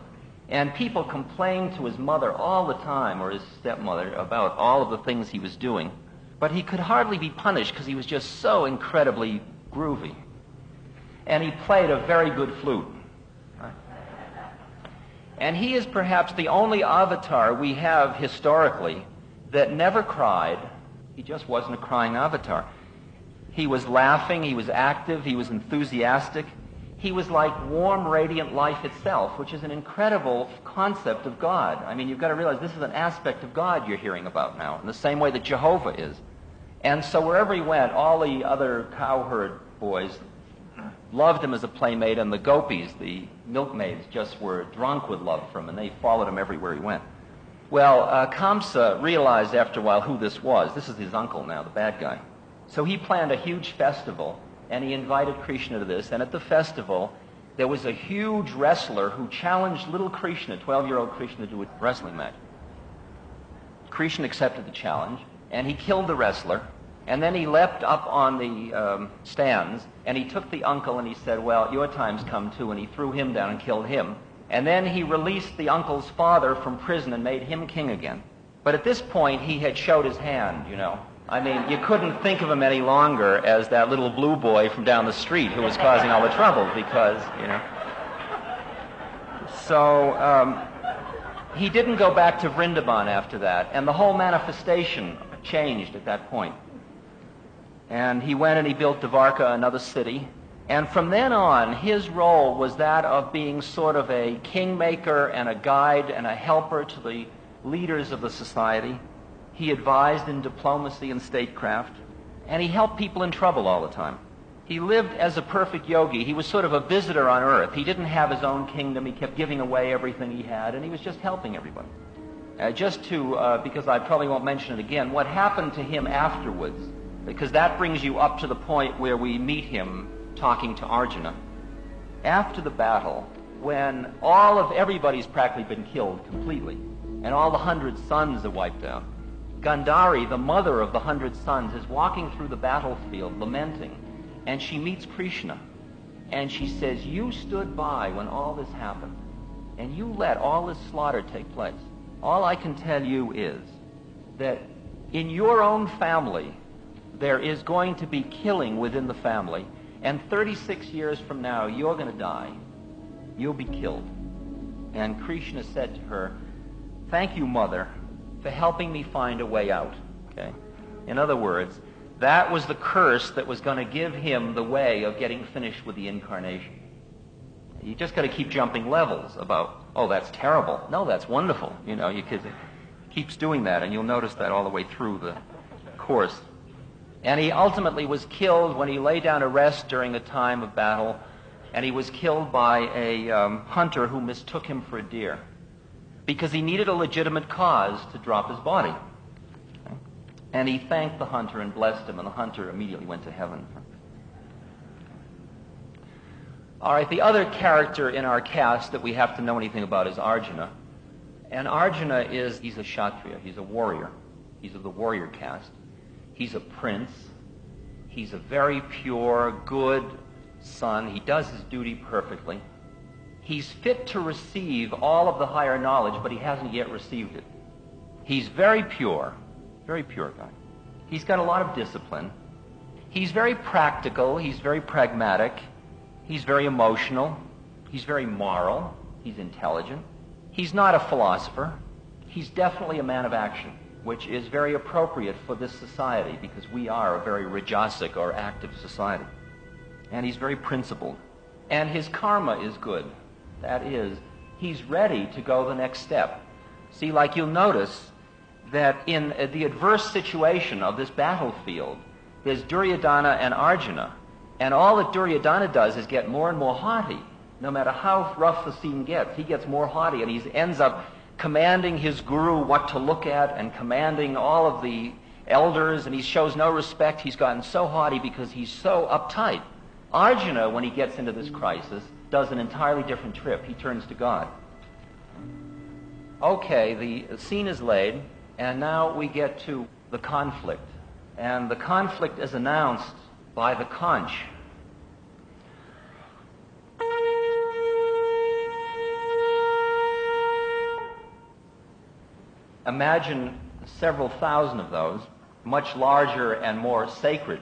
And people complained to his mother all the time, or his stepmother, about all of the things he was doing. But he could hardly be punished because he was just so incredibly groovy. And he played a very good flute. Right? And he is perhaps the only avatar we have historically that never cried. He just wasn't a crying avatar. He was laughing, he was active, he was enthusiastic. He was like warm, radiant life itself, which is an incredible concept of God. I mean, you've got to realize this is an aspect of God you're hearing about now, in the same way that Jehovah is. And so wherever he went, all the other cowherd boys loved him as a playmate, and the gopis, the milkmaids, just were drunk with love for him, and they followed him everywhere he went. Well, Kamsa realized after a while who this was. This is his uncle now, the bad guy. So he planned a huge festival, and he invited Krishna to this. And at the festival, there was a huge wrestler who challenged little Krishna, 12-year-old Krishna, to do a wrestling match. Krishna accepted the challenge, and he killed the wrestler. And then he leapt up on the stands, and he took the uncle, and he said, "Well, your time's come too," and he threw him down and killed him. And then he released the uncle's father from prison and made him king again. But at this point, he had showed his hand, you know. I mean, you couldn't think of him any longer as that little blue boy from down the street who was causing all the trouble because, you know. So he didn't go back to Vrindavan after that, and the whole manifestation changed at that point. And he went and he built Dvarka, another city. And from then on, his role was that of being sort of a kingmaker and a guide and a helper to the leaders of the society. He advised in diplomacy and statecraft, and he helped people in trouble all the time. He lived as a perfect yogi. He was sort of a visitor on earth. He didn't have his own kingdom. He kept giving away everything he had, and he was just helping everybody. Because I probably won't mention it again, what happened to him afterwards, because that brings you up to the point where we meet him talking to Arjuna. After the battle, when everybody's practically been killed completely, and all the 100 sons are wiped out, Gandhari, the mother of the 100 sons, is walking through the battlefield lamenting, and she meets Krishna, and she says, "You stood by when all this happened, and you let all this slaughter take place. All I can tell you is that in your own family, there is going to be killing within the family, and 36 years from now, you're going to die. You'll be killed." And Krishna said to her, "Thank you, Mother, for helping me find a way out." Okay? In other words, that was the curse that was going to give him the way of getting finished with the incarnation. You just got to keep jumping levels about, "Oh, that's terrible." No, that's wonderful. You know, it keeps doing that, and you'll notice that all the way through the course. And he ultimately was killed when he lay down to rest during a time of battle, and he was killed by a hunter who mistook him for a deer, because he needed a legitimate cause to drop his body. Okay? And he thanked the hunter and blessed him, and the hunter immediately went to heaven. All right, the other character in our cast that we have to know anything about is Arjuna. And Arjuna he's a Kshatriya, he's a warrior. He's of the warrior caste. He's a prince. He's a very pure, good son. He does his duty perfectly. He's fit to receive all of the higher knowledge, but he hasn't yet received it. He's very pure guy. He's got a lot of discipline. He's very practical. He's very pragmatic. He's very emotional. He's very moral. He's intelligent. He's not a philosopher. He's definitely a man of action, which is very appropriate for this society because we are a very rajasic or active society. And he's very principled. And his karma is good. That is, he's ready to go the next step. See, like you'll notice that in the adverse situation of this battlefield, there's Duryodhana and Arjuna, and all that Duryodhana does is get more and more haughty. No matter how rough the scene gets, he gets more haughty, and he ends up commanding his guru what to look at and commanding all of the elders, and he shows no respect. He's gotten so haughty because he's so uptight. Arjuna, when he gets into this crisis, does an entirely different trip. He turns to God. Okay, the scene is laid, and now we get to the conflict. And the conflict is announced by the conch. Imagine several thousand of those, much larger and more sacred,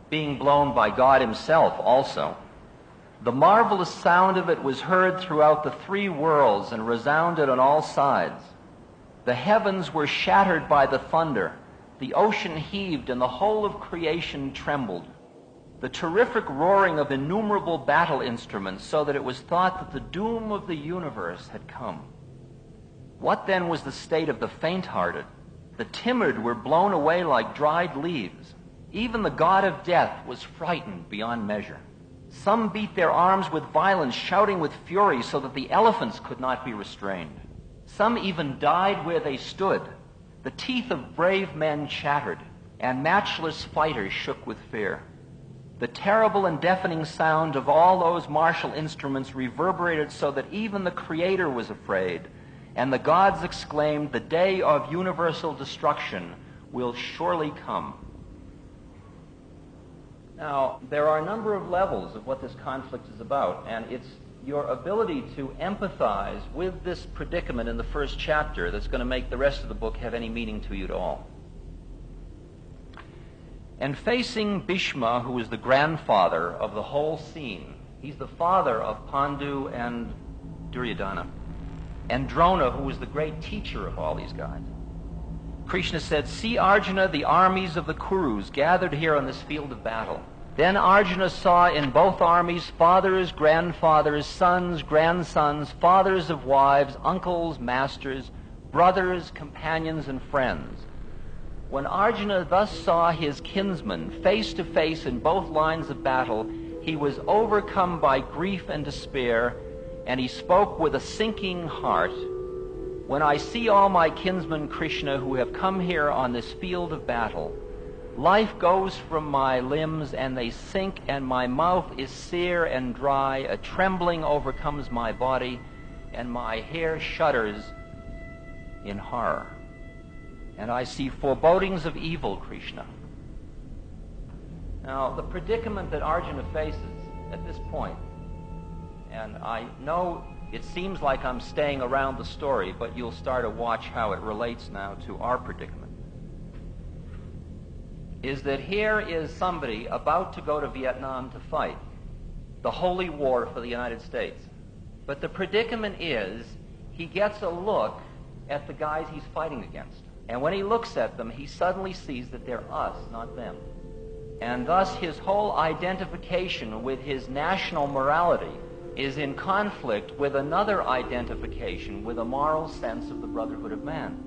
being blown by God himself also. The marvelous sound of it was heard throughout the three worlds and resounded on all sides. The heavens were shattered by the thunder. The ocean heaved and the whole of creation trembled. The terrific roaring of innumerable battle instruments, so that it was thought that the doom of the universe had come. What then was the state of the faint-hearted? The timid were blown away like dried leaves. Even the god of death was frightened beyond measure. Some beat their arms with violence, shouting with fury, so that the elephants could not be restrained. Some even died where they stood. The teeth of brave men chattered, and matchless fighters shook with fear. The terrible and deafening sound of all those martial instruments reverberated so that even the Creator was afraid, and the gods exclaimed, "The day of universal destruction will surely come." Now, there are a number of levels of what this conflict is about, and it's your ability to empathize with this predicament in the first chapter that's going to make the rest of the book have any meaning to you at all. And facing Bhishma, who is the grandfather of the whole scene, he's the father of Pandu and Duryodhana, and Drona, who was the great teacher of all these guys, Krishna said, "See, Arjuna, the armies of the Kurus gathered here on this field of battle." Then Arjuna saw in both armies fathers, grandfathers, sons, grandsons, fathers of wives, uncles, masters, brothers, companions, and friends. When Arjuna thus saw his kinsmen face to face in both lines of battle, he was overcome by grief and despair, and he spoke with a sinking heart, "When I see all my kinsmen, Krishna, who have come here on this field of battle, life goes from my limbs and they sink, and my mouth is sere and dry, a trembling overcomes my body, and my hair shudders in horror. And I see forebodings of evil, Krishna." Now, the predicament that Arjuna faces at this point, and I know it seems like I'm staying around the story, but you'll start to watch how it relates now to our predicament, is that here is somebody about to go to Vietnam to fight the holy war for the United States. But the predicament is he gets a look at the guys he's fighting against. And when he looks at them, he suddenly sees that they're us, not them. And thus his whole identification with his national morality is in conflict with another identification with a moral sense of the brotherhood of man.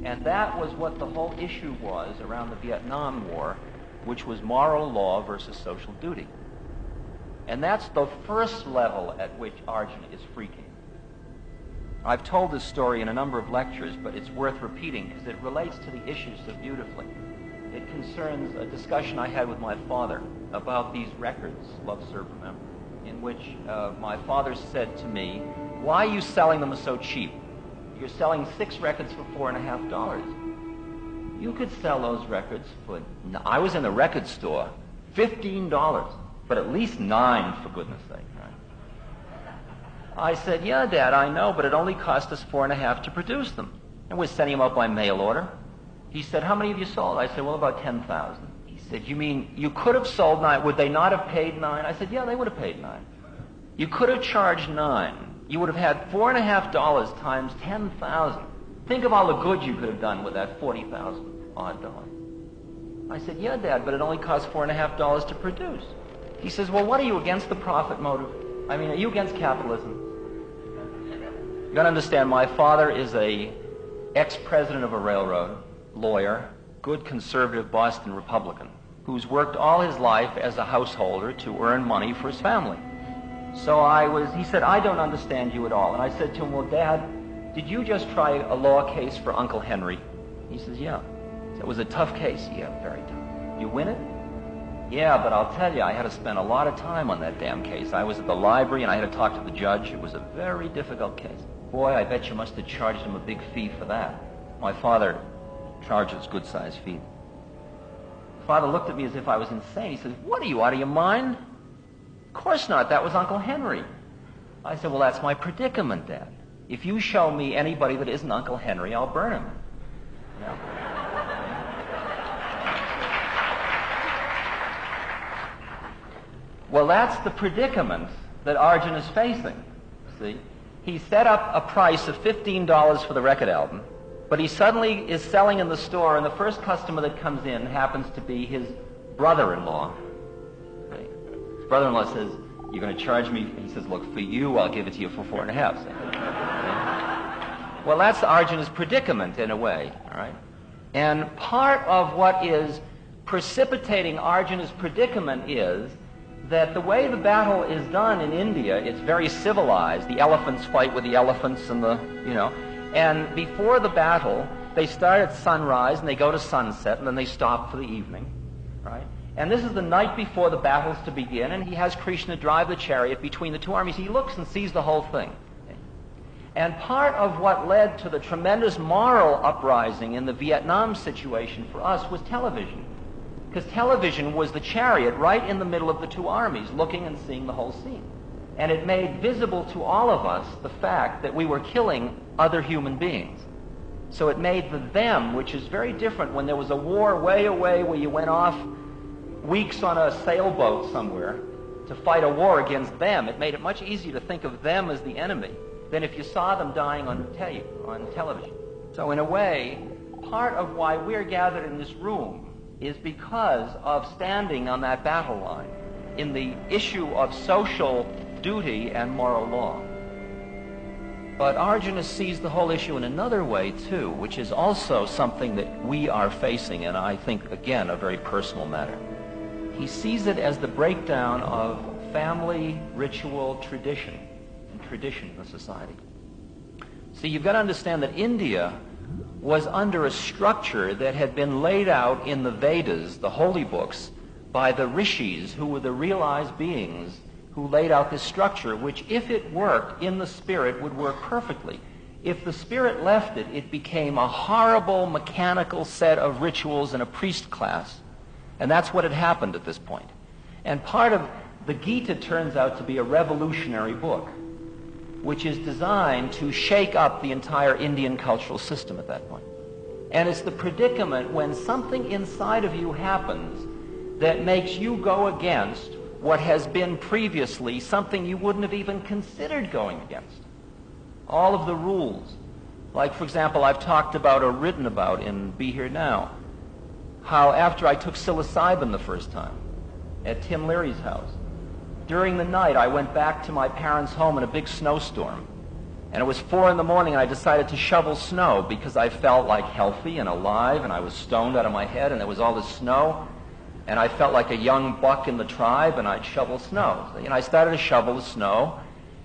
And that was what the whole issue was around the Vietnam War, which was moral law versus social duty. And that's the first level at which Arjuna is freaking. I've told this story in a number of lectures, but it's worth repeating because it relates to the issue so beautifully. It concerns a discussion I had with my father about these records, Love, Serve, Remember, in which my father said to me, "Why are you selling them so cheap? You're selling 6 records for $4.50. You could sell those records for," I was in the record store, $15, but at least $9, for goodness sake, right? I said, "Yeah, Dad, I know, but it only cost us $4.50 to produce them. And we're sending them out by mail order." He said, "How many have you sold?" I said, "Well, about 10,000. He said, "You mean you could have sold 9? Would they not have paid 9? I said, "Yeah, they would have paid 9. You could have charged 9. You would have had $4.50 times 10,000. Think of all the good you could have done with that 40,000 odd dollars." I said, "Yeah, Dad, but it only cost $4.50 to produce." He says, "Well, what are you, against the profit motive? I mean, are you against capitalism?" You got to understand, my father is a ex-president of a railroad, lawyer, good conservative Boston Republican, who's worked all his life as a householder to earn money for his family. So he said, "I don't understand you at all." And I said to him, "Well, Dad, did you just try a law case for Uncle Henry?" He says, "Yeah." It was a tough case. "Yeah, very tough. You win it?" Yeah, but I'll tell you, I had to spend a lot of time on that damn case. I was at the library and I had to talk to the judge. It was a very difficult case. Boy, I bet you must have charged him a big fee for that. My father charges good-sized fee. Father looked at me as if I was insane. He says, "What, are you out of your mind?" "Of course not. That was Uncle Henry." I said, "Well, that's my predicament, Dad. If you show me anybody that isn't Uncle Henry, I'll burn him." You know? Well, that's the predicament that Arjun is facing. See? He set up a price of $15 for the record album, but he suddenly is selling in the store, and the first customer that comes in happens to be his brother-in-law. Okay? His brother-in-law says, "You're going to charge me?" He says, "Look, for you, I'll give it to you for 4.5. Well, that's Arjuna's predicament in a way, all right? And part of what is precipitating Arjuna's predicament is that the way the battle is done in India, it's very civilized. The elephants fight with the elephants and and before the battle, they start at sunrise and they go to sunset and then they stop for the evening, right? And this is the night before the battle's to begin, and he has Krishna drive the chariot between the two armies. He looks and sees the whole thing. And part of what led to the tremendous moral uprising in the Vietnam situation for us was television. Because television was the chariot right in the middle of the two armies, looking and seeing the whole scene. And it made visible to all of us the fact that we were killing other human beings. So it made the them, which is very different when there was a war way away where you went off weeks on a sailboat somewhere to fight a war against them. It made it much easier to think of them as the enemy than if you saw them dying on tape, on television. So in a way, part of why we're gathered in this room is because of standing on that battle line in the issue of social duty and moral law. But Arjuna sees the whole issue in another way, too, which is also something that we are facing, and I think, again, a very personal matter. He sees it as the breakdown of family, ritual, tradition, and tradition in the society. See, you've got to understand that India was under a structure that had been laid out in the Vedas, the holy books, by the rishis, who were the realized beings who laid out this structure, which, if it worked in the spirit, would work perfectly. If the spirit left it, it became a horrible mechanical set of rituals and a priest class. And that's what had happened at this point. And part of the Gita turns out to be a revolutionary book, which is designed to shake up the entire Indian cultural system at that point. And it's the predicament when something inside of you happens that makes you go against what has been previously something you wouldn't have even considered going against. All of the rules. Like, for example, I've talked about or written about in Be Here Now, how after I took psilocybin the first time at Tim Leary's house, during the night I went back to my parents' home in a big snowstorm. And it was 4 a.m. and I decided to shovel snow because I felt like healthy and alive, and I was stoned out of my head, and there was all this snow. And I felt like a young buck in the tribe, and I'd shovel snow. And I started to shovel the snow,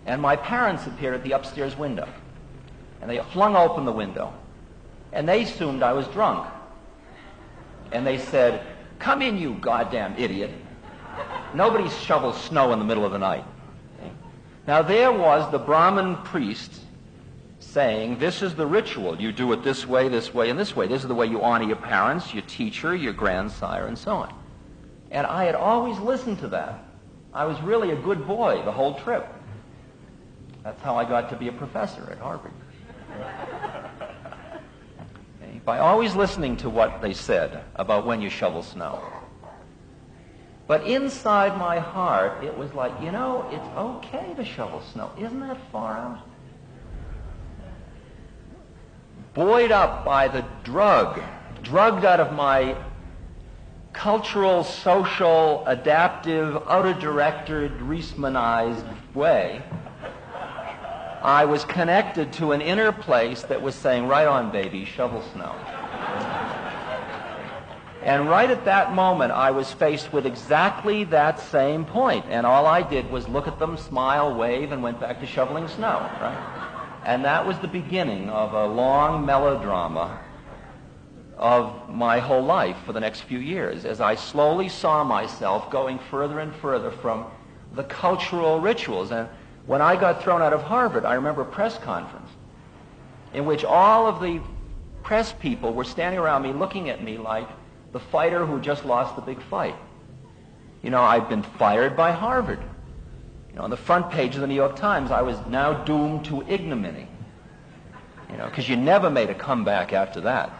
and my parents appeared at the upstairs window. And they flung open the window, and they assumed I was drunk. And they said, "Come in, you goddamn idiot. Nobody shovels snow in the middle of the night." Okay? Now there was the Brahmin priest saying, "This is the ritual. You do it this way, and this way. This is the way you honor your parents, your teacher, your grandsire, and so on." And I had always listened to that. I was really a good boy the whole trip. That's how I got to be a professor at Harvard. Okay? By always listening to what they said about when you shovel snow. But inside my heart, it was like, it's okay to shovel snow. Isn't that far out? Buoyed up by the drugged out of my cultural, social, adaptive, outer-directed, Reismanized way, I was connected to an inner place that was saying, "Right on, baby, shovel snow." And right at that moment, I was faced with exactly that same point. And all I did was look at them, smile, wave, and went back to shoveling snow, right? And that was the beginning of a long melodrama of my whole life for the next few years, as I slowly saw myself going further and further from the cultural rituals. And when I got thrown out of Harvard, I remember a press conference in which all of the press people were standing around me looking at me like the fighter who just lost the big fight. You know, I'd been fired by Harvard. You know, on the front page of the New York Times, I was now doomed to ignominy. You know, because you never made a comeback after that.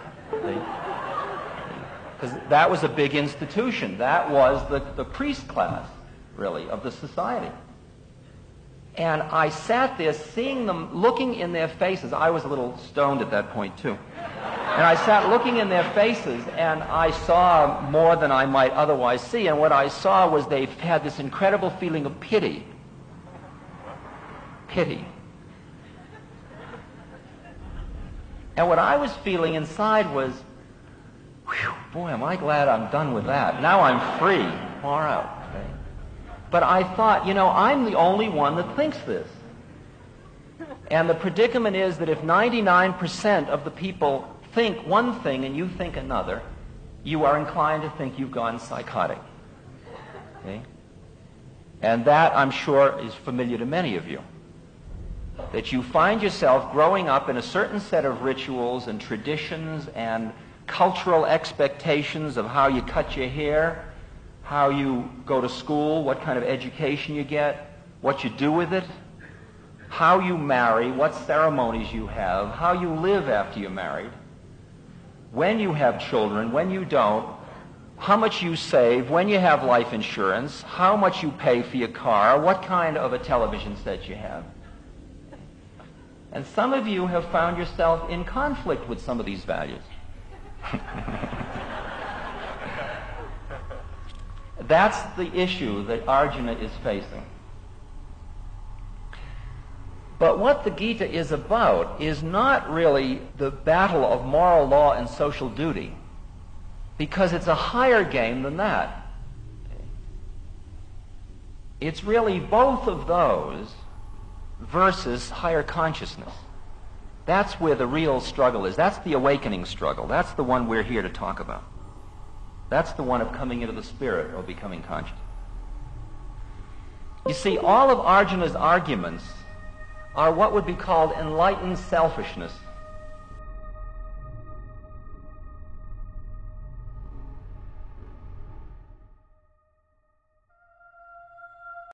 Because that was a big institution. That was the priest class, really, of the society. And I sat there seeing them, looking in their faces. I was a little stoned at that point, too. And I sat looking in their faces, and I saw more than I might otherwise see. And what I saw was they had this incredible feeling of pity. Pity. And what I was feeling inside was, whew, boy, am I glad I'm done with that. Now I'm free. Far out. Okay? But I thought, you know, I'm the only one that thinks this. And the predicament is that if 99% of the people think one thing and you think another, you are inclined to think you've gone psychotic. Okay? And that, I'm sure, is familiar to many of you. That you find yourself growing up in a certain set of rituals and traditions and cultural expectations of how you cut your hair, how you go to school, what kind of education you get, what you do with it, how you marry, what ceremonies you have, how you live after you're married, when you have children, when you don't, how much you save, when you have life insurance, how much you pay for your car, what kind of a television set you have. And some of you have found yourself in conflict with some of these values. That's the issue that Arjuna is facing. But what the Gita is about is not really the battle of moral law and social duty, because it's a higher game than that. It's really both of those versus higher consciousness. That's where the real struggle is. That's the awakening struggle. That's the one we're here to talk about. That's the one of coming into the spirit or becoming conscious. You see, all of Arjuna's arguments are what would be called enlightened selfishness.